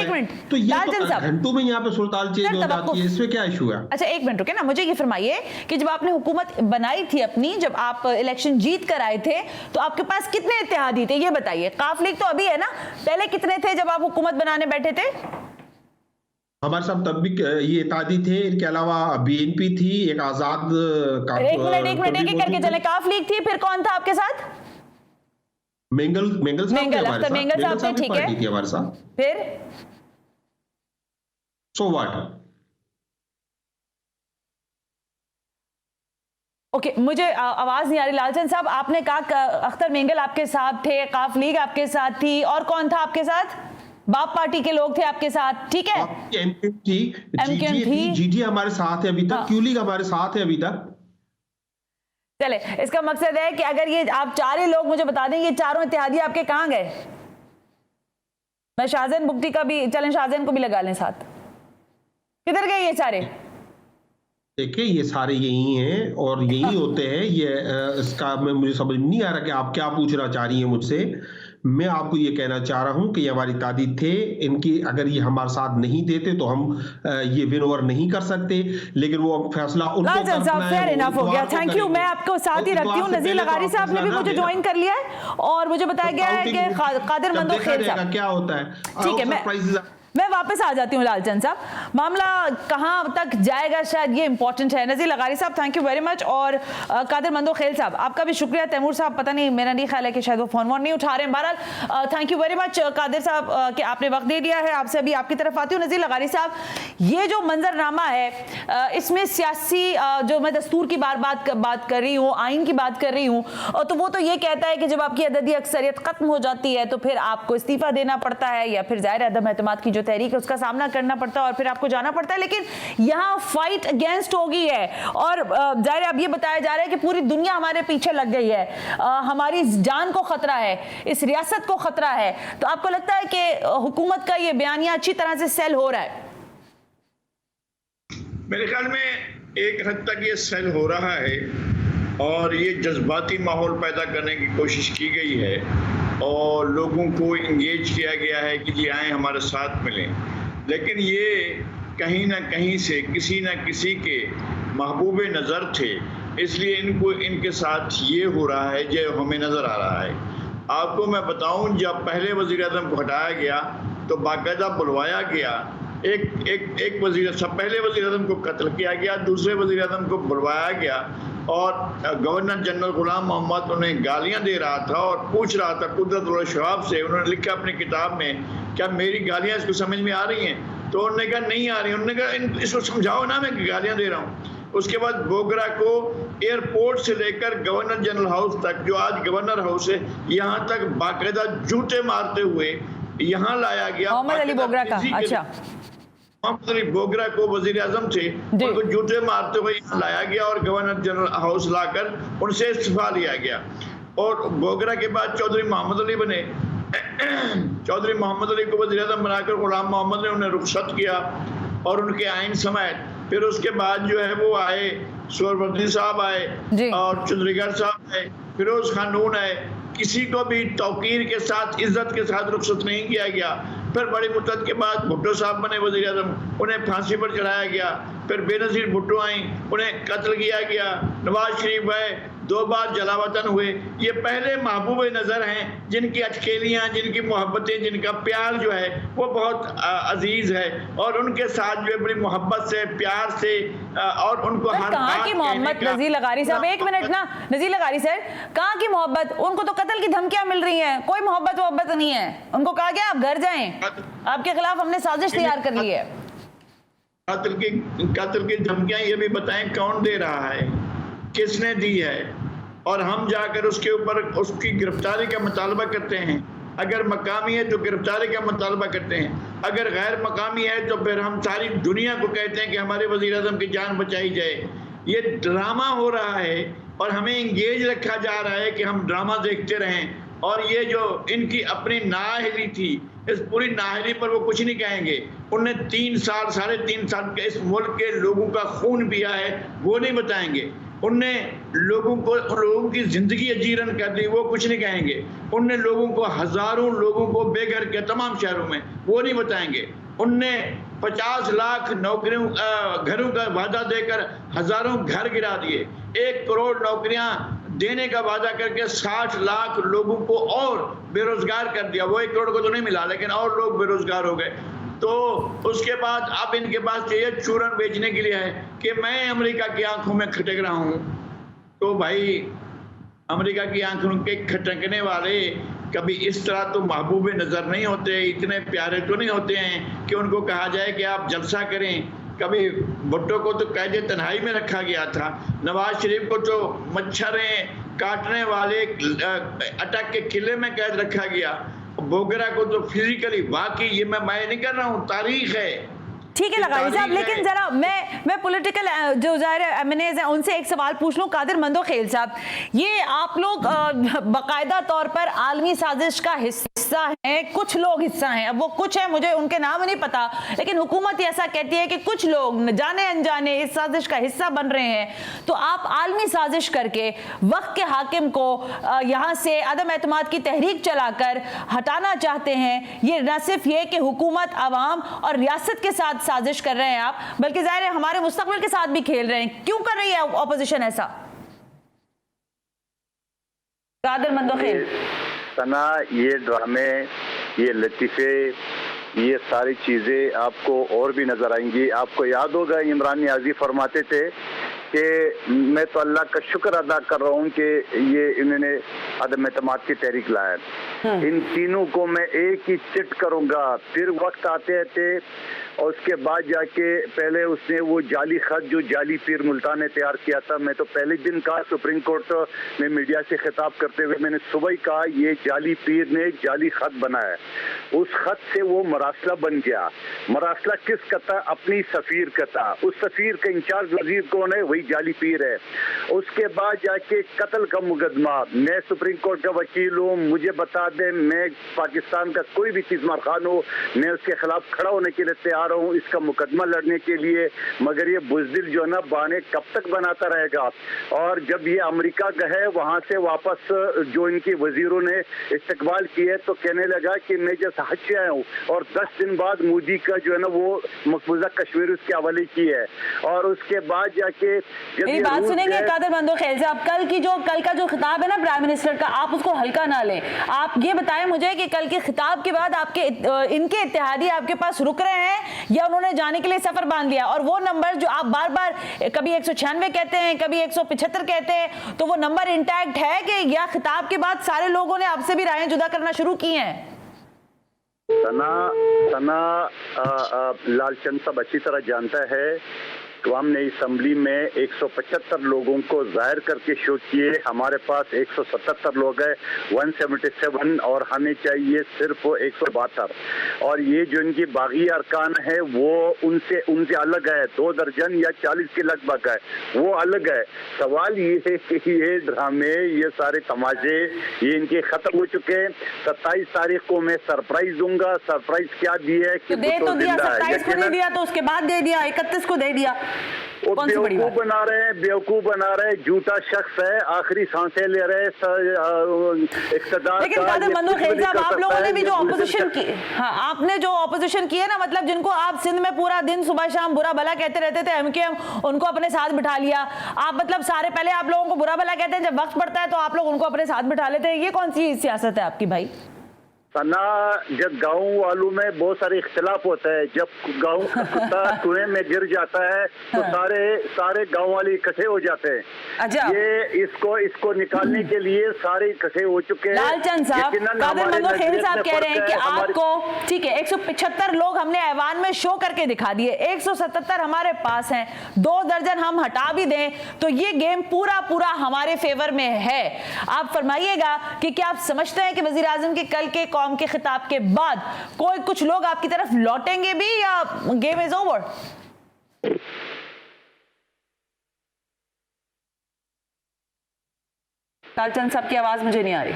मिनट तो ये लालचंद साहब, घंटों में यहाँ पे सुरताल चेंज हो जाती है, इसमें क्या इशू है? अच्छा एक मिनट रुके ना, मुझे ये फरमाइए कि जब आपने हुकूमत बनाई थी अपनी, जब आप इलेक्शन जीत कर आए थे, तो आपके पास कितने इत्तेहादी थे ये बताइए? काफ लीग तो अभी है ना, पहले कितने थे जब आप हुकूमत बनाने बैठे थे? हमारे साथ तब भी ये इत्तेहादी थे, इनके अलावा BNP थी, एक आजाद का। एक मिनट एक करके चले। काफ लीग थी, फिर कौन था आपके साथ? मेंगल साहब थे, ठीक है, हमारे साथ। फिर सो व्हाट? ओके, मुझे आवाज नहीं आ रही। लालचंद साहब, आपने कहा अख्तर मेंगल आपके साथ थे, काफ लीग आपके साथ थी, और कौन था आपके साथ? बाप पार्टी के लोग थे आपके साथ, ठीक है? MQM थी, GG हमारे साथ है अभी तक, क्यू लीग हमारे साथ है अभी तक। चले, इसका मकसद है कि अगर ये आप 4 ही लोग मुझे बता दें, ये चारों इत्तेहादी आपके कहां गए? मैं शाहजैन बुगटी का भी, चलें शाहजैन को भी लगा लें साथ, किधर गए ये सारे? देखिए, ये सारे यही हैं और यही होते हैं। ये इसका मुझे समझ नहीं आ रहा कि आप क्या पूछना चाह रही हैं मुझसे। मैं आपको ये कहना चाह रहा हूं कि ये हमारी तादी थे, इनकी अगर ये हमारे साथ नहीं देते तो हम ये विन ओवर नहीं कर सकते, लेकिन वो फैसला उनको करना है। फेयर इनफ हो गया, थैंक यू। मैं आपको साथ ही रखती हूँ। नजीर लगारी साहब ने भी मुझे ज्वाइन कर लिया है और मुझे बताया गया है कि कादिर मंदो खेल साहब क्या होता है। ठीक है, मैं वापस आ जाती हूँ लालचंद साहब। मामला कहाँ तक जाएगा शायद ये इंपॉर्टेंट है। नजीर लगारी साहब थैंक यू वेरी मच, और कादिर मंदो खेल साहब आपका भी शुक्रिया। तैमूर साहब पता नहीं, मेरा नहीं ख्याल है कि शायद वो फोन नहीं उठा रहे हैं। बहरहाल thank you very much Qadir Sahab कि आपने वक्त दे दिया है। आपसे अभी आपकी तरफ आती हूँ। नजीर लगारी साहब, ये जो मंजरनामा है इसमें सियासी जो मैं दस्तूर की बात कर रही हूँ, आइन की बात कर रही हूँ, तो वो तो ये कहता है कि जब आपकी अददी अक्सरियत खत्म हो जाती है तो फिर आपको इस्तीफा देना पड़ता है या फिर जाहिर अदम एतमाद की जो तहरीक है उसका सामना करना पड़ता है और फिर आपको जाना पड़ता है। लेकिन यहाँ फाइट अगेंस्ट हो गई है और जाहिर अब ये बताया जा रहा है कि पूरी दुनिया हमारे पीछे लग गई है, हमारी जान को खतरा है, इस रियासत को खतरा है। तो आपको लगता है कि हुकूमत का ये बयानिया अच्छी तरह से सेल हो रहा है? मेरे ख्याल में एक हद तक ये सेल हो रहा है और ये जज्बाती माहौल पैदा करने की कोशिश की गई है और लोगों को इंगेज किया गया है कि जी आए हमारे साथ मिलें। लेकिन ये कहीं ना कहीं से किसी न किसी के महबूब नज़र थे, इसलिए इनको इनके साथ ये हो रहा है जो हमें नज़र आ रहा है। आपको मैं बताऊं, जब पहले वज़ीर-ए-आज़म को हटाया गया तो बाकायदा बुलवाया गया, एक वज़ीर, सब पहले वज़ीर-ए-आज़म को कत्ल किया गया, दूसरे वज़ीर-ए-आज़म को बुलवाया गया और गवर्नर जनरल गुलाम मोहम्मद उन्हें गालियां दे रहा था और पूछ रहा था कुदरतुल शवाब से। उन्होंने लिखा अपनी किताब में, क्या मेरी गालियां इसको समझ में आ रही हैं? तो उन्होंने कहा नहीं आ रही। उन्होंने कहा इसको समझाओ ना, मैं गालियां दे रहा हूँ। उसके बाद बोगरा को एयरपोर्ट से लेकर गवर्नर जनरल हाउस तक, जो आज गवर्नर हाउस है, यहाँ तक बाकायदा जूते मारते हुए यहाँ लाया गया। मोहम्मद अली बोगरा का, अच्छा, मोहम्मद अली बोगरा को वजीर आजम थे, उनको जूते मारते हुए यहाँ लाया गया और गवर्नर जनरल हाउस लाकर उनसे इस्तीफा लिया गया। और बोगरा के बाद चौधरी मोहम्मद अली बने। चौधरी मोहम्मद अली को वजीर आजम बनाकर गुलाम मोहम्मद ने उन्हें रुखसत किया और उनके आइन समेत। फिर उसके बाद जो है वो आए, सोहरवर्दी साहब आए और चंद्रीगढ़ साहब आए, फिरोज खान नून आए। किसी को भी तौकीर के साथ, इज्जत के साथ रुखसत नहीं किया गया। फिर बड़ी मुद्दत के बाद भुट्टो साहब बने वज़ीर आज़म, उन्हें फांसी पर चढ़ाया गया। फिर बेनज़ीर भुट्टो आई, उन्हें कत्ल किया गया। नवाज शरीफ आए, 2 बार जलावतन हुए। ये पहले महबूब नज़र हैं जिनकी अटकेलियाँ, जिनकी मोहब्बतें, जिनका प्यार जो है वो बहुत अजीज़ है और उनके साथ जो है बड़ी मोहब्बत से, प्यार से और उनको हर कहाँ की मोहब्बत नज़ीर लगारी साहब, एक मिनट ना नज़ीर लगारी साहब, कहाँ की मोहब्बत? उनको तो कत्ल की धमकियाँ मिल रही हैं, कोई मोहब्बत नहीं है। उनको कहा गया आप घर जाएं, आपके खिलाफ हमने साजिश तैयार कर ली है। कत्ल की धमकियाँ ये भी बताएं कौन दे रहा है, किसने दी है, और हम जाकर उसके ऊपर उसकी गिरफ्तारी का मुतालबा करते हैं। अगर मकामी है तो गिरफ्तारी का मुतालबा करते हैं, अगर गैर मकामी है तो फिर हम सारी दुनिया को कहते हैं कि हमारे वज़ीर आज़म की जान बचाई जाए। ये ड्रामा हो रहा है और हमें इंगेज रखा जा रहा है कि हम ड्रामा देखते रहें। और ये जो इनकी अपनी नाअहली थी, इस पूरी नाअहली पर वो कुछ नहीं कहेंगे। उनने 3 साल, 3.5 साल के इस मुल्क के लोगों का खून पिया है, वो नहीं बताएंगे। उनने लोगों की जिंदगी अजीरन कर दी, वो कुछ नहीं कहेंगे। उनने लोगों को, हजारों लोगों को बेघर किया तमाम शहरों में, वो नहीं बताएंगे। उनने 50 लाख नौकरियों, घरों का वादा देकर हजारों घर गिरा दिए। 1 करोड़ नौकरियां देने का वादा करके 60 लाख लोगों को और बेरोजगार कर दिया। वो 1 करोड़ को तो नहीं मिला, लेकिन और लोग बेरोजगार हो गए। तो उसके बाद अब इनके पास ये चूरन बेचने के लिए है कि मैं अमेरिका की आंखों में खटक रहा हूँ। तो भाई, अमेरिका की आंखों के खटकने वाले कभी इस तरह तो महबूब नज़र नहीं होते, इतने प्यारे तो नहीं होते हैं कि उनको कहा जाए कि आप जलसा करें। कभी भुट्टो को तो कैद तन्हाई में रखा गया था, नवाज शरीफ को तो मच्छरें काटने वाले अटक के किले में कैद रखा गया, बोगरा को तो फिजिकली, वाकई ये मैं नहीं कर रहा हूँ, तारीख है। ठीक है लगारी साहब, लेकिन जरा मैं पॉलिटिकल जो जाहिर एमएनएज हैं उनसे एक सवाल पूछ लूं। कादिर मंदो खेल साहब, ये आप लोग बाकायदा तौर पर आलमी साजिश का हिस्सा हिस्सा हैं, कुछ लोग हिस्सा हैं। अब वो कुछ है, मुझे उनके नाम नहीं पता, लेकिन हुकूमत ऐसा कहती है कि कुछ लोग जाने अनजाने इस साजिश का हिस्सा बन रहे हैं। तो आप आलमी साजिश करके वक्त के हाकिम को यहाँ से अदम एतमाद की तहरीक चलाकर हटाना चाहते हैं। ये न सिर्फ ये कि हुकूमत, अवाम और रियासत के साथ साजिश कर रहे हैं आप, बल्कि जाहिर है हमारे मुस्तकबिल के साथ भी खेल रहे हैं। क्यों कर रही है ऑपोजिशन ऐसा? कादिर मंदोखेल। सना, ये ड्रामे, ये लतीफ़े, ये सारी चीज़ें आपको और भी नज़र आएंगी। आपको याद होगा इमरान नियाज़ी फरमाते थे कि मैं तो अल्लाह का शुक्र अदा कर रहा हूँ कि ये इन्होंने अदम एतमाद की तहरीक लाया। इन तीनों को मैं एक ही चिट करूँगा। फिर वक्त आते आते और उसके बाद जाके पहले उसने वो जाली खत जो जाली पीर मुल्तान ने तैयार किया था, मैं तो पहले दिन कहा सुप्रीम कोर्ट में मीडिया से खिताब करते हुए मैंने सुबह ही कहा ये जाली पीर ने जाली खत बनाया। उस खत से वो मरासला बन गया। मरासला किसका था? अपनी सफीर का था। उस सफीर का इंचार्ज वजीर कौन है? वही जाली पीर है। उसके बाद जाके कत्ल का मुकदमा, मैं सुप्रीम कोर्ट का वकील हूँ, मुझे बता दें, मैं पाकिस्तान का कोई भी चीज़मार खान हो, मैं उसके खिलाफ खड़ा होने के लिए तैयार हूँ, इसका मुकदमा लड़ने के लिए। मगर ये बुज़दिल जो है ना बहाने कब तक बनाता रहेगा। और जब ये अमेरिका गए, वहाँ से वापस जो इनके वजीरों ने इस्तकबाल किया तो कहने लगा कि मैं जैसे हज से आया हूँ, और 10 दिन बाद मोदी का जो है ना वो मकबूजा कश्मीर उसके हवाले की है। और उसके बाद जाके मेरी बात सुनेंगे कादिर मंदोखेल साहब, कल का जो खिताब है ना प्राइम मिनिस्टर का, आप उसको हल्का ना लें। आप ये बताएं मुझे कि कल के खिताब के बाद आपके इनके इत्तेहादी आपके पास रुक रहे हैं या उन्होंने जाने के लिए सफर बांध लिया? और वो नंबर जो आप बार बार कभी 196 कहते हैं, कभी 175 कहते हैं, तो वो नंबर इंटैक्ट है कि या खिताब के बाद सारे लोगों ने आपसे भी राहें जुदा करना शुरू की हैं? सना लालचंद साहब अच्छी तरह जानता है तो हमने असम्बली में 175 लोगों को जाहिर करके शो किए। हमारे पास 177 लोग हैं, 177, और हमें चाहिए सिर्फ 172। और ये जो इनकी बागी अरकान है वो उनसे अलग है, 2 दर्जन या 40 के लगभग है, वो अलग है। सवाल ये है कि ये ड्रामे, ये सारे तमाशे, ये इनके खत्म हो चुके हैं। 27 तारीख को मैं सरप्राइज दूंगा। सरप्राइज क्या दिया है कि तो दे तो दिया, 27 को नहीं दिया तो उसके बाद दे दिया, 31 को दे दिया। बेवकूफ बना रहे हैं, झूठा शख्स है, आखिरी सांसें ले रहे इक़्तिदार। लेकिन कादिर मंदोखेल साहब, आप लोगों ने भी जो ऑपोजिशन की, हाँ, आपने जो ऑपोजिशन की है ना, मतलब जिनको आप सिंध में पूरा दिन सुबह शाम बुरा भला कहते रहते थे एमकेएम, उनको अपने साथ बिठा लिया आप। मतलब सारे पहले आप लोगों को बुरा भला कहते हैं, जब वक्त पड़ता है तो आप लोग उनको अपने साथ बिठा लेते हैं। ये कौन सी सियासत है आपकी भाई? सना, जब गाँव वालों में बहुत सारे इख्तिलाफ होता है, जब गाँव का कुत्ता कुएं में गिर जाता है तो सारे गाँव वाले इकट्ठे हो जाते हैं। अच्छा, ये इसको निकालने के लिए सारे इकट्ठे हो चुके हैं। लालचंद साहब, कादिर मंदोखेल साहब कह रहे हैं कि आपको, ठीक है, 175 लोग हमने ऐवान में शो करके दिखा दिए, 177 हमारे पास हैं, 2 दर्जन हम हटा भी दें तो ये गेम पूरा हमारे फेवर में है। आप फरमाइएगा कि क्या आप समझते हैं कि वजीर आजम के कल के कौम के खिताब के बाद कुछ लोग आपकी तरफ लौटेंगे भी या गेम इज ओवर? लालचंद साहब की आवाज मुझे नहीं आ रही।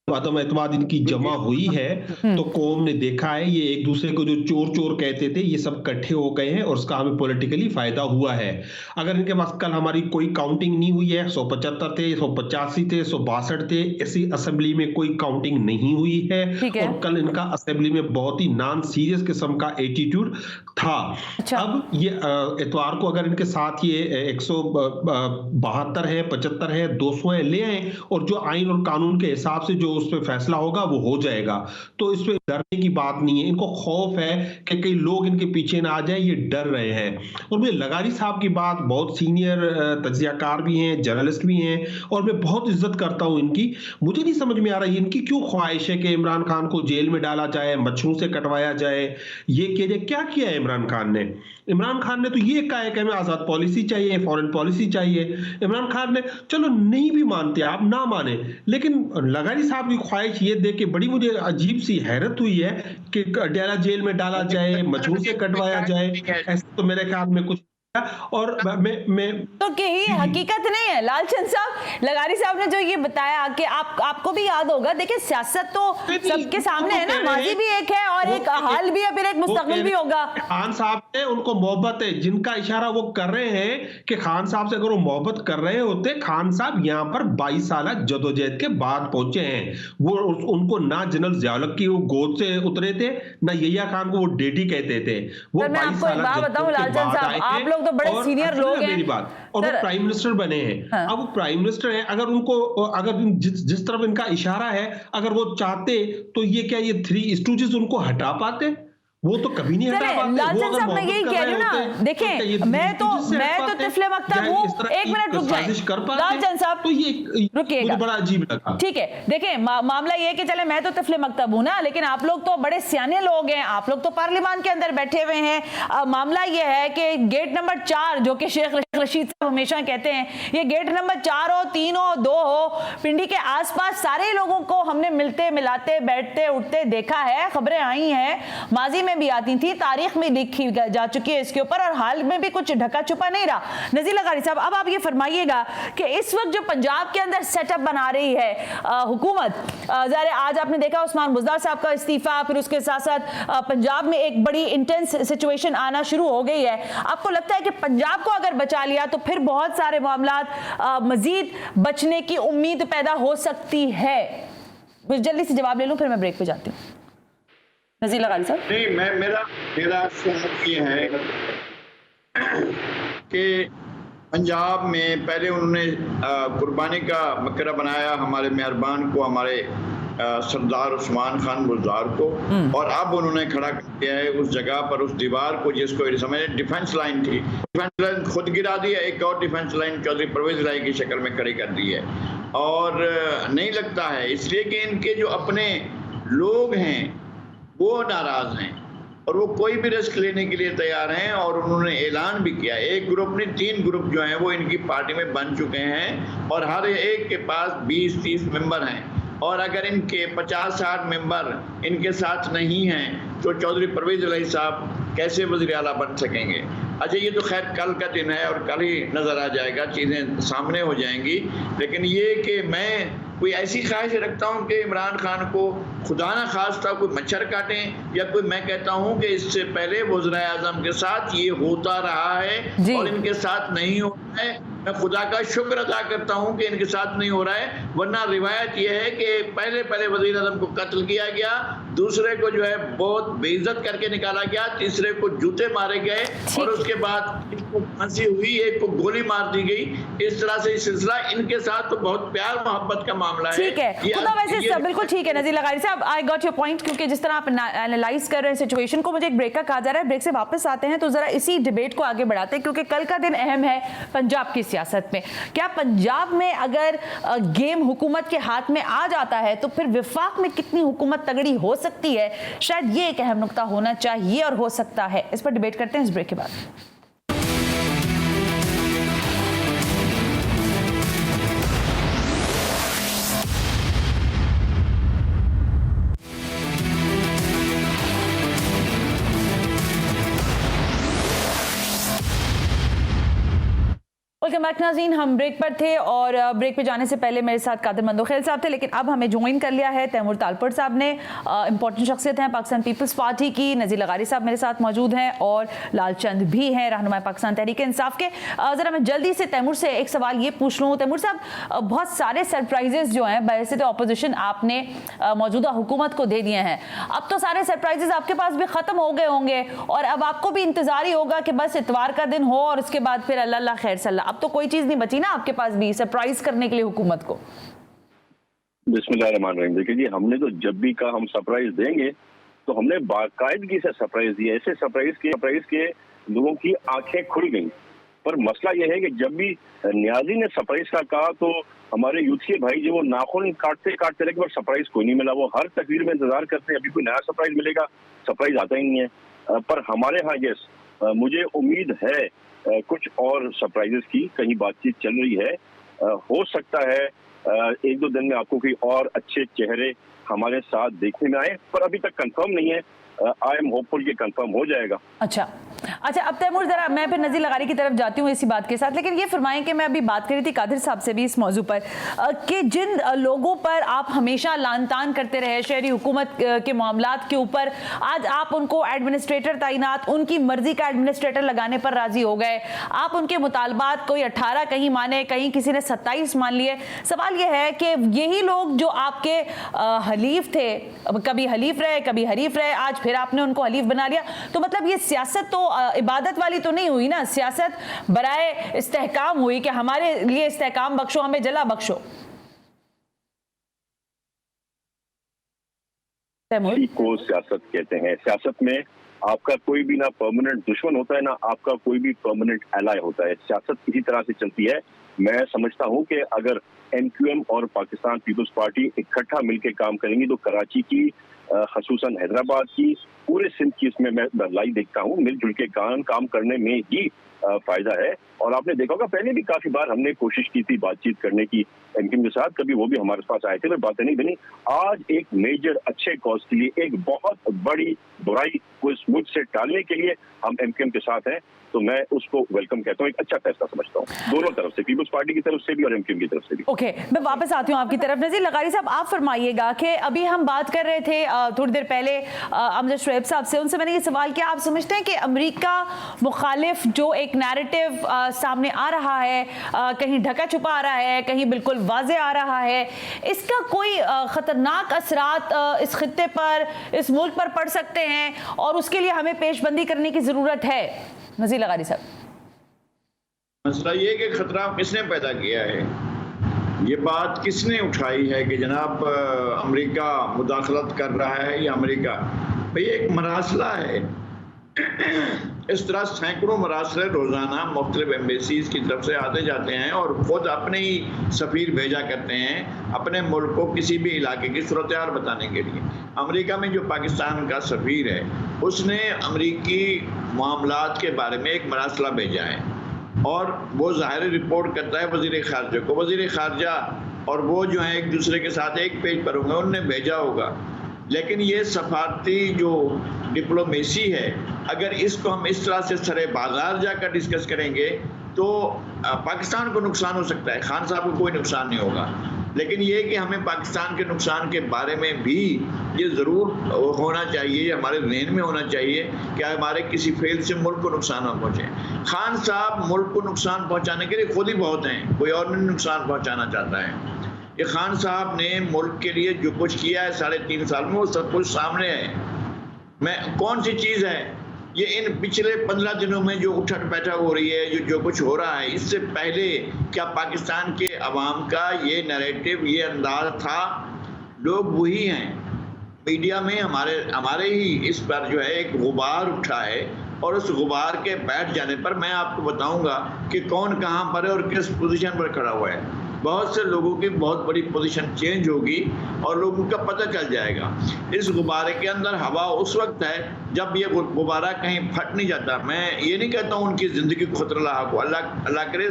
अदम एतमाद इनकी जमा हुई है तो कौम ने देखा है ये एक दूसरे को जो चोर चोर कहते थे ये सब इकट्ठे हो गए हैं और उसका हमें पॉलिटिकली फायदा हुआ है। अगर इनके पास कल हमारी कोई काउंटिंग नहीं हुई है, 175 थे, 185 थे, 162 थे, ऐसी असेंबली में कोई काउंटिंग नहीं हुई है और कल इनका असेंबली में बहुत ही नॉन सीरियस किस्म का एटीट्यूड था। अच्छा। अब ये इतवार को अगर इनके साथ ये 172 है, 75 है, 200 है ले आए और जो आइन और कानून के हिसाब से जो उस पर फैसला होगा वो हो जाएगा। तो इस पे डरने की बात नहीं है। इनको खौफ है कि कई लोग इनके पीछे ना आ जाए, ये डर रहे हैं। और मैं लगारी साहब की बात, बहुत सीनियर तज्जियाकार भी हैं, जर्नलिस्ट भी हैं और मैं बहुत इज्जत करता हूं इनकी। मुझे नहीं समझ में आ रही इनकी क्यों ख्वाहिश है कि इमरान खान को जेल में डाला जाए, मच्छरों से कटवाया जाए। ये किया जाए, क्या किया है इमरान खान ने? इमरान खान ने तो ये कहा है कि हमें आजाद पॉलिसी चाहिए, फॉरेन पॉलिसी चाहिए। इमरान खान ने, चलो नहीं भी मानते आप, ना माने, लेकिन लगारी साहब की ख्वाहिश ये देख के बड़ी मुझे अजीब सी हैरत हुई है कि डेरा जेल में डाला जाए, मछुओं से कटवाया जाए। ऐसा तो मेरे ख्याल में कुछ और मैं तो यही हकीकत नहीं है लालचंद साहब, लगारी साहब ने जो ये बताया कि आपको भी याद होगा, देखिए सियासत तो सबके सामने है ना, माजी भी एक है और एक हाल भी है, फिर एक मुस्तकबिल भी होगा। खान साहब से उनको मोहब्बत है, जिनका इशारा वो कर रहे हैं कि खान साहब से अगर वो मोहब्बत कर रहे होते, खान साहब यहाँ पर 22 साल जदोजहद के बाद पहुंचे हैं। वो उनको ना जनरल ज़ियाउल की वो गोद से उतरे थे, ना यहिया खान को वो डेडी कहते थे। वो 22 साल बताऊं लालचंद साहब, आप लोग तो बड़े सीनियर लोग हैं, मेरी बात, और वो प्राइम मिनिस्टर बने हैं। हाँ। अब वो प्राइम मिनिस्टर है, अगर उनको अगर जिस तरफ इनका इशारा है, अगर वो चाहते तो ये क्या ये थ्री स्टूजेस उनको हटा पाते? वो तो कभी नहीं हटा पाते। लालचंद साहब मैं यही कह रही हूँ ना, देखिए मैं तो तिफले मकतब हूँ, एक मिनट रुक जाए लालचंद साहब, तो ये रुकिएगा, बड़ा अजीब लगा। ठीक है, देखिए मामला ये है कि चले मैं तो तिफले मकतब हूँ ना, लेकिन आप लोग तो बड़े सियाने लोग हैं, आप लोग तो पार्लियामान के अंदर बैठे हुए हैं। मामला ये है कि गेट नंबर 4 जो कि शेख रशीद साहब हमेशा कहते हैं, ये गेट नंबर 4 हो, 3 हो, 2 हो, पिंडी के आसपास सारे लोगों को हमने मिलते मिलाते बैठते उठते देखा है, खबरें आई हैं, माजी में भी आती थी, तारीख में लिखी जा चुकी है इसके ऊपर, और हाल में भी कुछ ढका छुपा नहीं रहा। नज़ीर लगारी साहब, अब आप ये फरमाइएगा कि इस वक्त जो पंजाब के अंदर सेटअप बना रही है हुकूमत, ज़ाहिर आज आपने देखा उस्मान बुज़दार साहब का इस्तीफा, फिर उसके साथ साथ पंजाब में एक बड़ी इंटेंस सिचुएशन आना शुरू हो गई है। आपको लगता है कि पंजाब को अगर बचा लिया तो फिर बहुत सारे मामलात मजीद बचने की उम्मीद पैदा हो सकती है? जल्दी से जवाब ले लूं, फिर मैं ब्रेक पे जाती हूँ। नज़ीर लगारी साहब। नहीं, मेरा सवाल ये है कि पंजाब में पहले उन्होंने कुर्बानी का मकरा बनाया हमारे मेहरबान को, हमारे सरदार उस्मान खान बुज़दार को, और अब उन्होंने खड़ा कर दिया है उस जगह पर, उस दीवार को जिसको समझे डिफेंस लाइन थी, डिफेंस लाइन खुद गिरा दी है, एक और डिफेंस लाइन चौधरी परवेज इलाही की शक्ल में खड़ी कर दी है। और नहीं लगता है इसलिए कि इनके जो अपने लोग हैं वो नाराज हैं और वो कोई भी रिस्क लेने के लिए तैयार हैं, और उन्होंने ऐलान भी किया, एक ग्रुप नहीं 3 ग्रुप जो हैं वो इनकी पार्टी में बन चुके हैं, और हर एक के पास 20-30 मेंबर हैं, और अगर इनके 50-60 मेंबर इनके साथ नहीं हैं तो चौधरी परवेज इलाही साहब कैसे वज़ीर आला बन सकेंगे? अच्छा, ये तो खैर कल का दिन है और कल ही नज़र आ जाएगा, चीज़ें सामने हो जाएंगी। लेकिन ये कि मैं कोई ऐसी ख्वाहिश रखता हूँ कि इमरान खान को खुदा न खास्ता कोई मच्छर काटें, या कोई, मैं कहता हूँ कि इससे पहले वज़ीर आज़म के साथ ये होता रहा है और इनके साथ नहीं हो रहा है। मैं खुदा का शुक्र अदा करता हूँ कि इनके साथ नहीं हो रहा है, वरना रिवायत यह है कि पहले वज़ीर आज़म को कत्ल किया गया, दूसरे को जो है बहुत बेइज्जत करके निकाला गया, तीसरे को जूते मारे गए, और उसके बाद एक को फांसी हुई, एक को गोली मार दी गई। इस तरह से सिलसिला इनके साथ तो बहुत प्यार मोहब्बत का मामला है। ठीक है, वैसे बिल्कुल ठीक है नज़ीर लगारी साहब, आई गॉट योर पॉइंट, क्योंकि जिस तरह आप एनालाइज कर रहे हैं सिचुएशन को, मुझे एक ब्रेक का कहा जा रहा है, ब्रेक से वापस आते हैं तो जरा इसी डिबेट को आगे बढ़ाते हैं, क्योंकि कल का दिन अहम है पंजाब की सियासत में। क्या पंजाब में अगर गेम हुकूमत के हाथ में आ जाता है तो फिर विफाक में कितनी हुकूमत तगड़ी हो सकती है, शायद ये एक अहम नुक्ता होना चाहिए और हो सकता है। इस पर डिबेट करते हैं इस ब्रेक के बाद। वेलकम बैक नाज़रीन, हम ब्रेक पर थे और ब्रेक पे जाने से पहले मेरे साथ कादिर मंदोखेल साहब थे, लेकिन अब हमें ज्वाइन कर लिया है तैमूर तालपुर साहब ने, इंपॉर्टेंट शख्सियत हैं पाकिस्तान पीपल्स पार्टी की। नज़ीर लगारी साहब मेरे साथ मौजूद हैं और लालचंद भी हैं, रहनुमा पाकिस्तान तहरीक इंसाफ के। ज़रा मैं जल्दी से तैमूर से एक सवाल ये पूछ लूँ। तैमूर साहब, बहुत सारे सरप्राइजेस जो हैं वैसे तो अपोजिशन आपने मौजूदा हुकूमत को दे दिए हैं, अब तो सारे सरप्राइजेस आपके पास भी ख़त्म हो गए होंगे और अब आपको भी इंतज़ार ही होगा कि बस इतवार का दिन हो और उसके बाद फिर अल्लाह खैर सल्ला। अब तो कोई चीज नहीं बची ना आपके पास भी सरप्राइज करने के लिए हुकूमत को। बिस्मिल्लाहिर्रहमानिर्रहीम। देखिए जी, हमने तो जब भी कहा हम सरप्राइज देंगे तो हमने बाकायदगी से सरप्राइज दिया, ऐसे सरप्राइज के लोगों की आंखें खुल गई। पर मसला यह है कि जब भी नियाजी ने सरप्राइज का कहा तो हमारे यूथ के भाई जो वो नाखून काटते रहे, सरप्राइज कोई नहीं मिला। वो हर तकरीर में इंतजार करते हैं अभी कोई नया सरप्राइज मिलेगा, सरप्राइज आता ही नहीं है। पर हमारे यहाँ यस, मुझे उम्मीद है कुछ और सरप्राइजेस की कहीं बातचीत चल रही है। हो सकता है 1-2 दिन में आपको कोई और अच्छे चेहरे हमारे साथ देखने में आए, पर अभी तक कंफर्म नहीं है। आई एम होपफुल कि कंफर्म हो जाएगा। अच्छा, अच्छा, अब तैमूर जरा मैं फिर नज़ीर लगारी की तरफ जाती हूँ इसी बात के साथ, लेकिन ये फरमाएं कि मैं अभी बात कर रही थी कादिर साहब से भी इस मौजू पर कि जिन लोगों पर आप हमेशा लान तान करते रहे शहरी हुकूमत के मामलात के ऊपर, आज आप उनको एडमिनिस्ट्रेटर तैनात, उनकी मर्जी का एडमिनिस्ट्रेटर लगाने पर राजी हो गए। आप उनके मुतालबात कोई 18 कहीं माने, कहीं किसी ने 27 मान लिए। सवाल यह है कि यही लोग जो आपके हलीफ थे, कभी हलीफ रहे कभी हरीफ रहे, आज फिर आपने उनको हलीफ बना लिया, तो मतलब ये सियासत तो इबादत वाली तो नहीं हुई ना, सियासत बराए इस्तेहकाम हुई कि हमारे लिए इस्तेहकाम बख्शो, हमें जला बख्शो। को सियासत कहते हैं। सियासत में आपका कोई भी ना परमानेंट दुश्मन होता है ना आपका कोई भी परमानेंट एलाय होता है। सियासत इसी तरह से चलती है। मैं समझता हूं कि अगर एमक्यूएम और पाकिस्तान पीपल्स पार्टी इकट्ठा मिलकर काम करेंगी तो कराची की, खसूसन हैदराबाद की, पूरे सिंध की इसमें मैं भलाई देखता हूँ। मिलजुल के काम करने में ही फायदा है। और आपने देखा होगा पहले भी काफी बार हमने कोशिश की थी बातचीत करने की एमक्यूएम के साथ, कभी वो भी हमारे पास आए थे, पर बातें नहीं बनी। आज एक मेजर अच्छे कॉज के लिए, एक बहुत बड़ी बुराई को इस मुल्क से टालने के लिए हम एमक्यूएम के साथ हैं, तो मैं उसको वेलकम कहता हूँ, एक अच्छा फैसला समझता हूँ दोनों तरफ से, पीपल्स पार्टी की तरफ से भी और एमक्यूएम की तरफ से भी। ओके, मैं वापस आती हूँ आपकी तरफ। नज़ीर लगारी साहब, आप फरमाइएगा कि अभी हम बात कर रहे थे थोड़ी देर पहले अमजद शुएब साहब से, उनसे मैंने ये सवाल किया, आप समझते हैं कि अमेरिका मुखालिफ जो एक नैरेटिव सामने आ रहा है, कहीं ढका छुपा आ रहा है, कहीं बिल्कुल वाज़े आ रहा है, इसका कोई खतरनाक असरात इस खित्ते पर, इस मुल्क पर पड़ सकते हैं और उसके लिए हमें पेशबंदी करने की ज़रूरत है? नज़ीर लगारी साहब, मसला ये कि खतरा किसने पैदा किया है, ये बात किसने उठाई है कि जनाब अमेरिका मुदाखलत कर रहा है या अमेरिका, भाई एक मरासला है। इस तरह सैकड़ों मरासले रोज़ाना मुख्तलिफ एम्बेसीज की तरफ से आते जाते हैं और ख़ुद अपने ही सफ़ीर भेजा करते हैं अपने मुल्क को किसी भी इलाके की सूरत-ए-हाल बताने के लिए। अमेरिका में जो पाकिस्तान का सफ़ीर है उसने अमेरिकी मामलात के बारे में एक मरासला भेजा है और वो ज़ाहिर रिपोर्ट करता है वज़ीर ख़ारजा को। वज़ीर ख़ारजा और वो जो है एक दूसरे के साथ एक पेज पर होंगे, उनने भेजा होगा। लेकिन ये सफारती जो डिप्लोमेसी है, अगर इसको हम इस तरह से सरे बाजार जाकर डिस्कस करेंगे तो पाकिस्तान को नुकसान हो सकता है, खान साहब को कोई नुकसान नहीं होगा। लेकिन ये कि हमें पाकिस्तान के नुकसान के बारे में भी ये ज़रूर होना चाहिए, हमारे ज़हन में होना चाहिए कि हमारे किसी फेल से मुल्क को नुकसान न पहुँचे। खान साहब मुल्क को नुकसान पहुँचाने के लिए खुद ही बहुत हैं, कोई और नहीं नुकसान पहुँचाना चाहता है। ये खान साहब ने मुल्क के लिए जो कुछ किया है 3.5 साल में, वो सब कुछ सामने है। मैं कौन सी चीज़ है ये इन पिछले 15 दिनों में जो उठक बैठक हो रही है, जो कुछ हो रहा है, इससे पहले क्या पाकिस्तान के अवाम का ये नैरेटिव, ये अंदाज था? लोग वही हैं। मीडिया में हमारे ही इस पर जो है एक गुबार उठा है और उस गुबार के बैठ जाने पर मैं आपको बताऊंगा कि कौन कहाँ पर है और किस पोजीशन पर खड़ा हुआ है। बहुत से लोगों की बहुत बड़ी पोजीशन चेंज होगी और लोगों का पता चल जाएगा। इस गुब्बारे के अंदर हवा उस वक्त है जब ये गुब्बारा कहीं फट नहीं जाता। मैं ये नहीं कहता हूँ उनकी ज़िंदगी को खतरा लाक हो, अल्लाह करे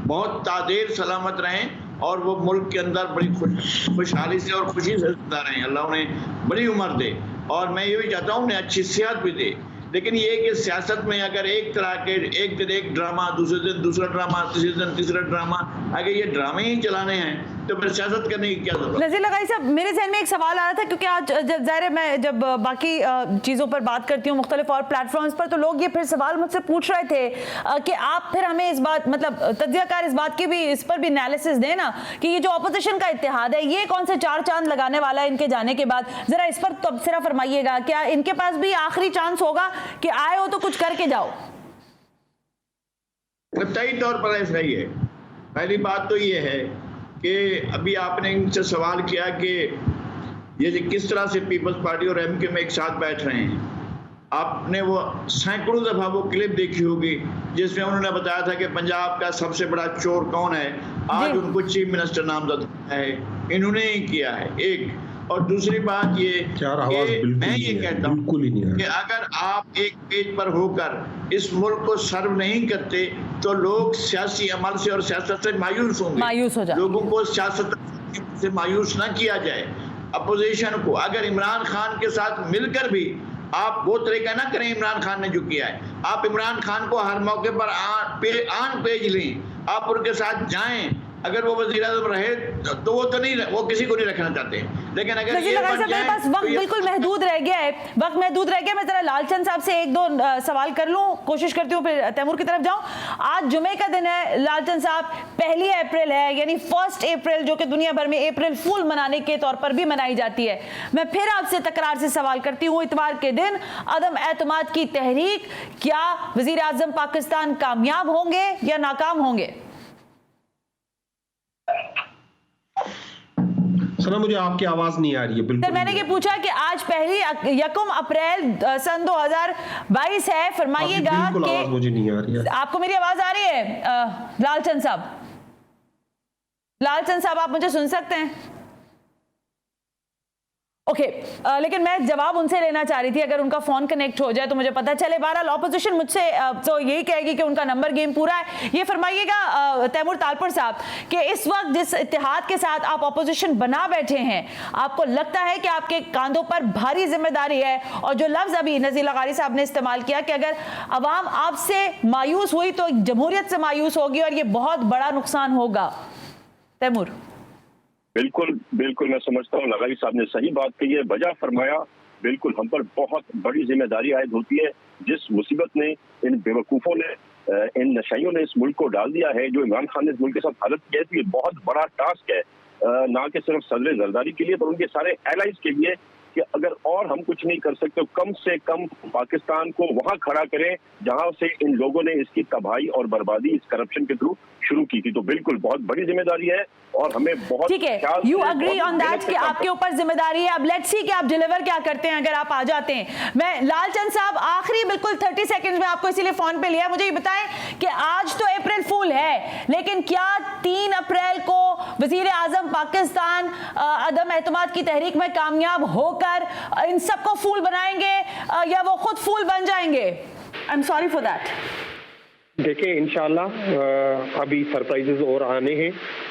बहुत तादेर सलामत रहें और वो मुल्क के अंदर बड़ी खुशहाली से और खुशी से जिंदा रहें। अल्लाह उन्हें बड़ी उम्र दे और मैं ये भी चाहता हूँ उन्हें अच्छी सेहत भी दे। लेकिन ये कि सियासत में अगर एक तरह के एक दिन एक ड्रामा, दूसरे दिन दूसरा ड्रामा, तीसरे दिन तीसरा ड्रामा, अगर ये ड्रामे ही चलाने हैं तो फिर सियासत करने की क्या जरूरत? नज़ीर लगारी साहब, मेरे जहन में एक सवाल आ रहा था क्योंकि आज ज़ाहिर है मैं जब बाकी चीज़ों पर बात करती हूँ मुख्तलिफ और प्लेटफॉर्म्स पर, तो लोग ये फिर सवाल मुझसे पूछ रहे थे कि आप फिर हमें इस बात, मतलब तज्ज़ियाकार इस बात की भी, इस पर भी एनालिसिस दें ना कि ये जो अपोजिशन का इत्तेहाद है ये कौन से 4 चांद लगाने वाला है इनके जाने के बाद। ज़रा इस पर तबसरा फरमाइएगा, क्या इनके पास भी आखिरी चांस होगा कि आए हो तो कुछ करके जाओ? तय तौर पर ऐसा ही है। पहली बात तो ये है कि अभी आपने इनसे सवाल किया कि ये किस तरह से पीपल्स पार्टी और एमक्यूएम एक साथ बैठ रहे हैं। आपने वो सैकड़ों दफ़ा वो क्लिप देखी होगी जिसमें उन्होंने बताया था कि पंजाब का सबसे बड़ा चोर कौन है, आज उनको चीफ मिनिस्टर नामजद है, इन्होंने ही किया है। एक और दूसरी बात ये मैं ये कहता हूँ कि अगर आप एक पेज पर होकर इस मुल्क को सर्व नहीं करते तो लोग सियासी अमल से और सियासत से मायूस होंगे। मायूस हो जाए। लोगों को सियासत से मायूस ना किया जाए। अपोजिशन को अगर इमरान खान के साथ मिलकर भी आप वो तरीका ना करें इमरान खान ने जो किया है। आप इमरान खान को हर मौके पर ऑन पेज लें, आप उनके साथ जाएं। अगर वो वज़ीर आज़म रहे तो वो तो नहीं, वो किसी को नहीं रखना चाहते, लेकिन अगर ये बन जाए, मेरे पास वक्त बिल्कुल महदूद रह गया है, वक्त महदूद रह गया। मैं जरा लालचंद साहब से एक दो सवाल कर लूं, कोशिश करती हूँ, फिर तैमूर की तरफ जाऊं। आज जुमे का दिन है लालचंद साहब, 1 अप्रैल है, यानी 1 अप्रैल, जो कि दुनिया भर में अप्रैल फूल मनाने के तौर पर भी मनाई जाती है। मैं फिर आपसे तकरार से सवाल करती हूँ, इतवार के दिन अदम एतमाद की तहरीक, क्या वजीर आजम पाकिस्तान कामयाब होंगे या नाकाम होंगे? सना, मुझे आपकी आवाज नहीं आ रही है बिल्कुल। सर, मैंने ये पूछा कि आज 1 अप्रैल सन 2022 है, फरमाइएगा कि आवाज मुझे नहीं आ रही है। आपको मेरी आवाज आ रही है? लालचंद साहब आप मुझे सुन सकते हैं? ओके, लेकिन मैं जवाब उनसे लेना चाह रही थी, अगर उनका फोन कनेक्ट हो जाए तो मुझे पता चले। बहरहाल ऑपोजिशन मुझसे तो यही कहेगी कि उनका नंबर गेम पूरा है। ये फरमाइएगा तैमूर तालपुर साहब कि इस वक्त जिस इत्तेहाद के साथ आप ऑपोजिशन बना बैठे हैं, आपको लगता है कि आपके कांधों पर भारी जिम्मेदारी है? और जो लफ्ज अभी नज़ीर लगारी साहब ने इस्तेमाल किया कि अगर अवाम आपसे मायूस हुई तो जमहूरियत से मायूस होगी और ये बहुत बड़ा नुकसान होगा। तैमूर। बिल्कुल बिल्कुल, मैं समझता हूँ लगारी साहब ने सही बात कही है, वजह फरमाया। बिल्कुल हम पर बहुत बड़ी जिम्मेदारी आयद होती है। जिस मुसीबत ने, इन बेवकूफ़ों ने, इन नशाइयों ने इस मुल्क को डाल दिया है, जो इमरान खान ने इस मुल्क के साथ हालत की है, तो ये बहुत बड़ा टास्क है, ना कि सिर्फ सदर जरदारी के लिए पर उनके सारे एलाइज के लिए, कि अगर और हम कुछ नहीं कर सकते तो कम से कम पाकिस्तान को वहां खड़ा करें जहां से इन लोगों ने इसकी तबाही और बर्बादी इस करप्शन के थ्रू शुरू की थी। तो बिल्कुल बहुत बड़ी जिम्मेदारी है और हमें बहुत, ठीक है, यू अग्री ऑन दैट कि आपके ऊपर जिम्मेदारी है। अब लेट्स सी कि आप डिलीवर क्या करते हैं अगर आप आ जाते हैं। मैं लालचंद साहब, आखिरी बिल्कुल 30 सेकंड्स में आपको इसीलिए फोन पे लिया, मुझे ये बताएं कि आज तो अप्रैल फूल है, लेकिन क्या 3 अप्रैल को वजीर आजम पाकिस्तान अदम एतमाद की तहरीक में कामयाब होकर इन सबको फूल बनाएंगे या वो खुद फूल बन जाएंगे? I am sorry for that. देखिए, इंशाल्लाह अभी सरप्राइजेस और आने हैं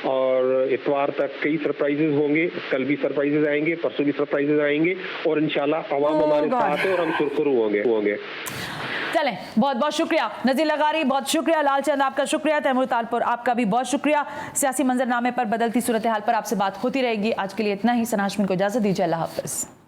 और इतवार तक कई सरप्राइजेस होंगे। कल भी सरप्राइजेस आएंगे, परसों भी सरप्राइजेस आएंगे और इंशाल्लाह अवाम हमारे साथ है और हम सुरखरू होंगे। चलें, बहुत बहुत शुक्रिया नज़ीर लगारी, बहुत शुक्रिया लालचंद, आपका शुक्रिया। तैमूर तालपुर, आपका भी बहुत शुक्रिया। सियासी मंजरनामे पर बदलती सूरत हाल पर आपसे बात होती रहेगी। आज के लिए इतना ही। सना हाशमी को इजाजत दीजिए। अल्लाह हाफिज।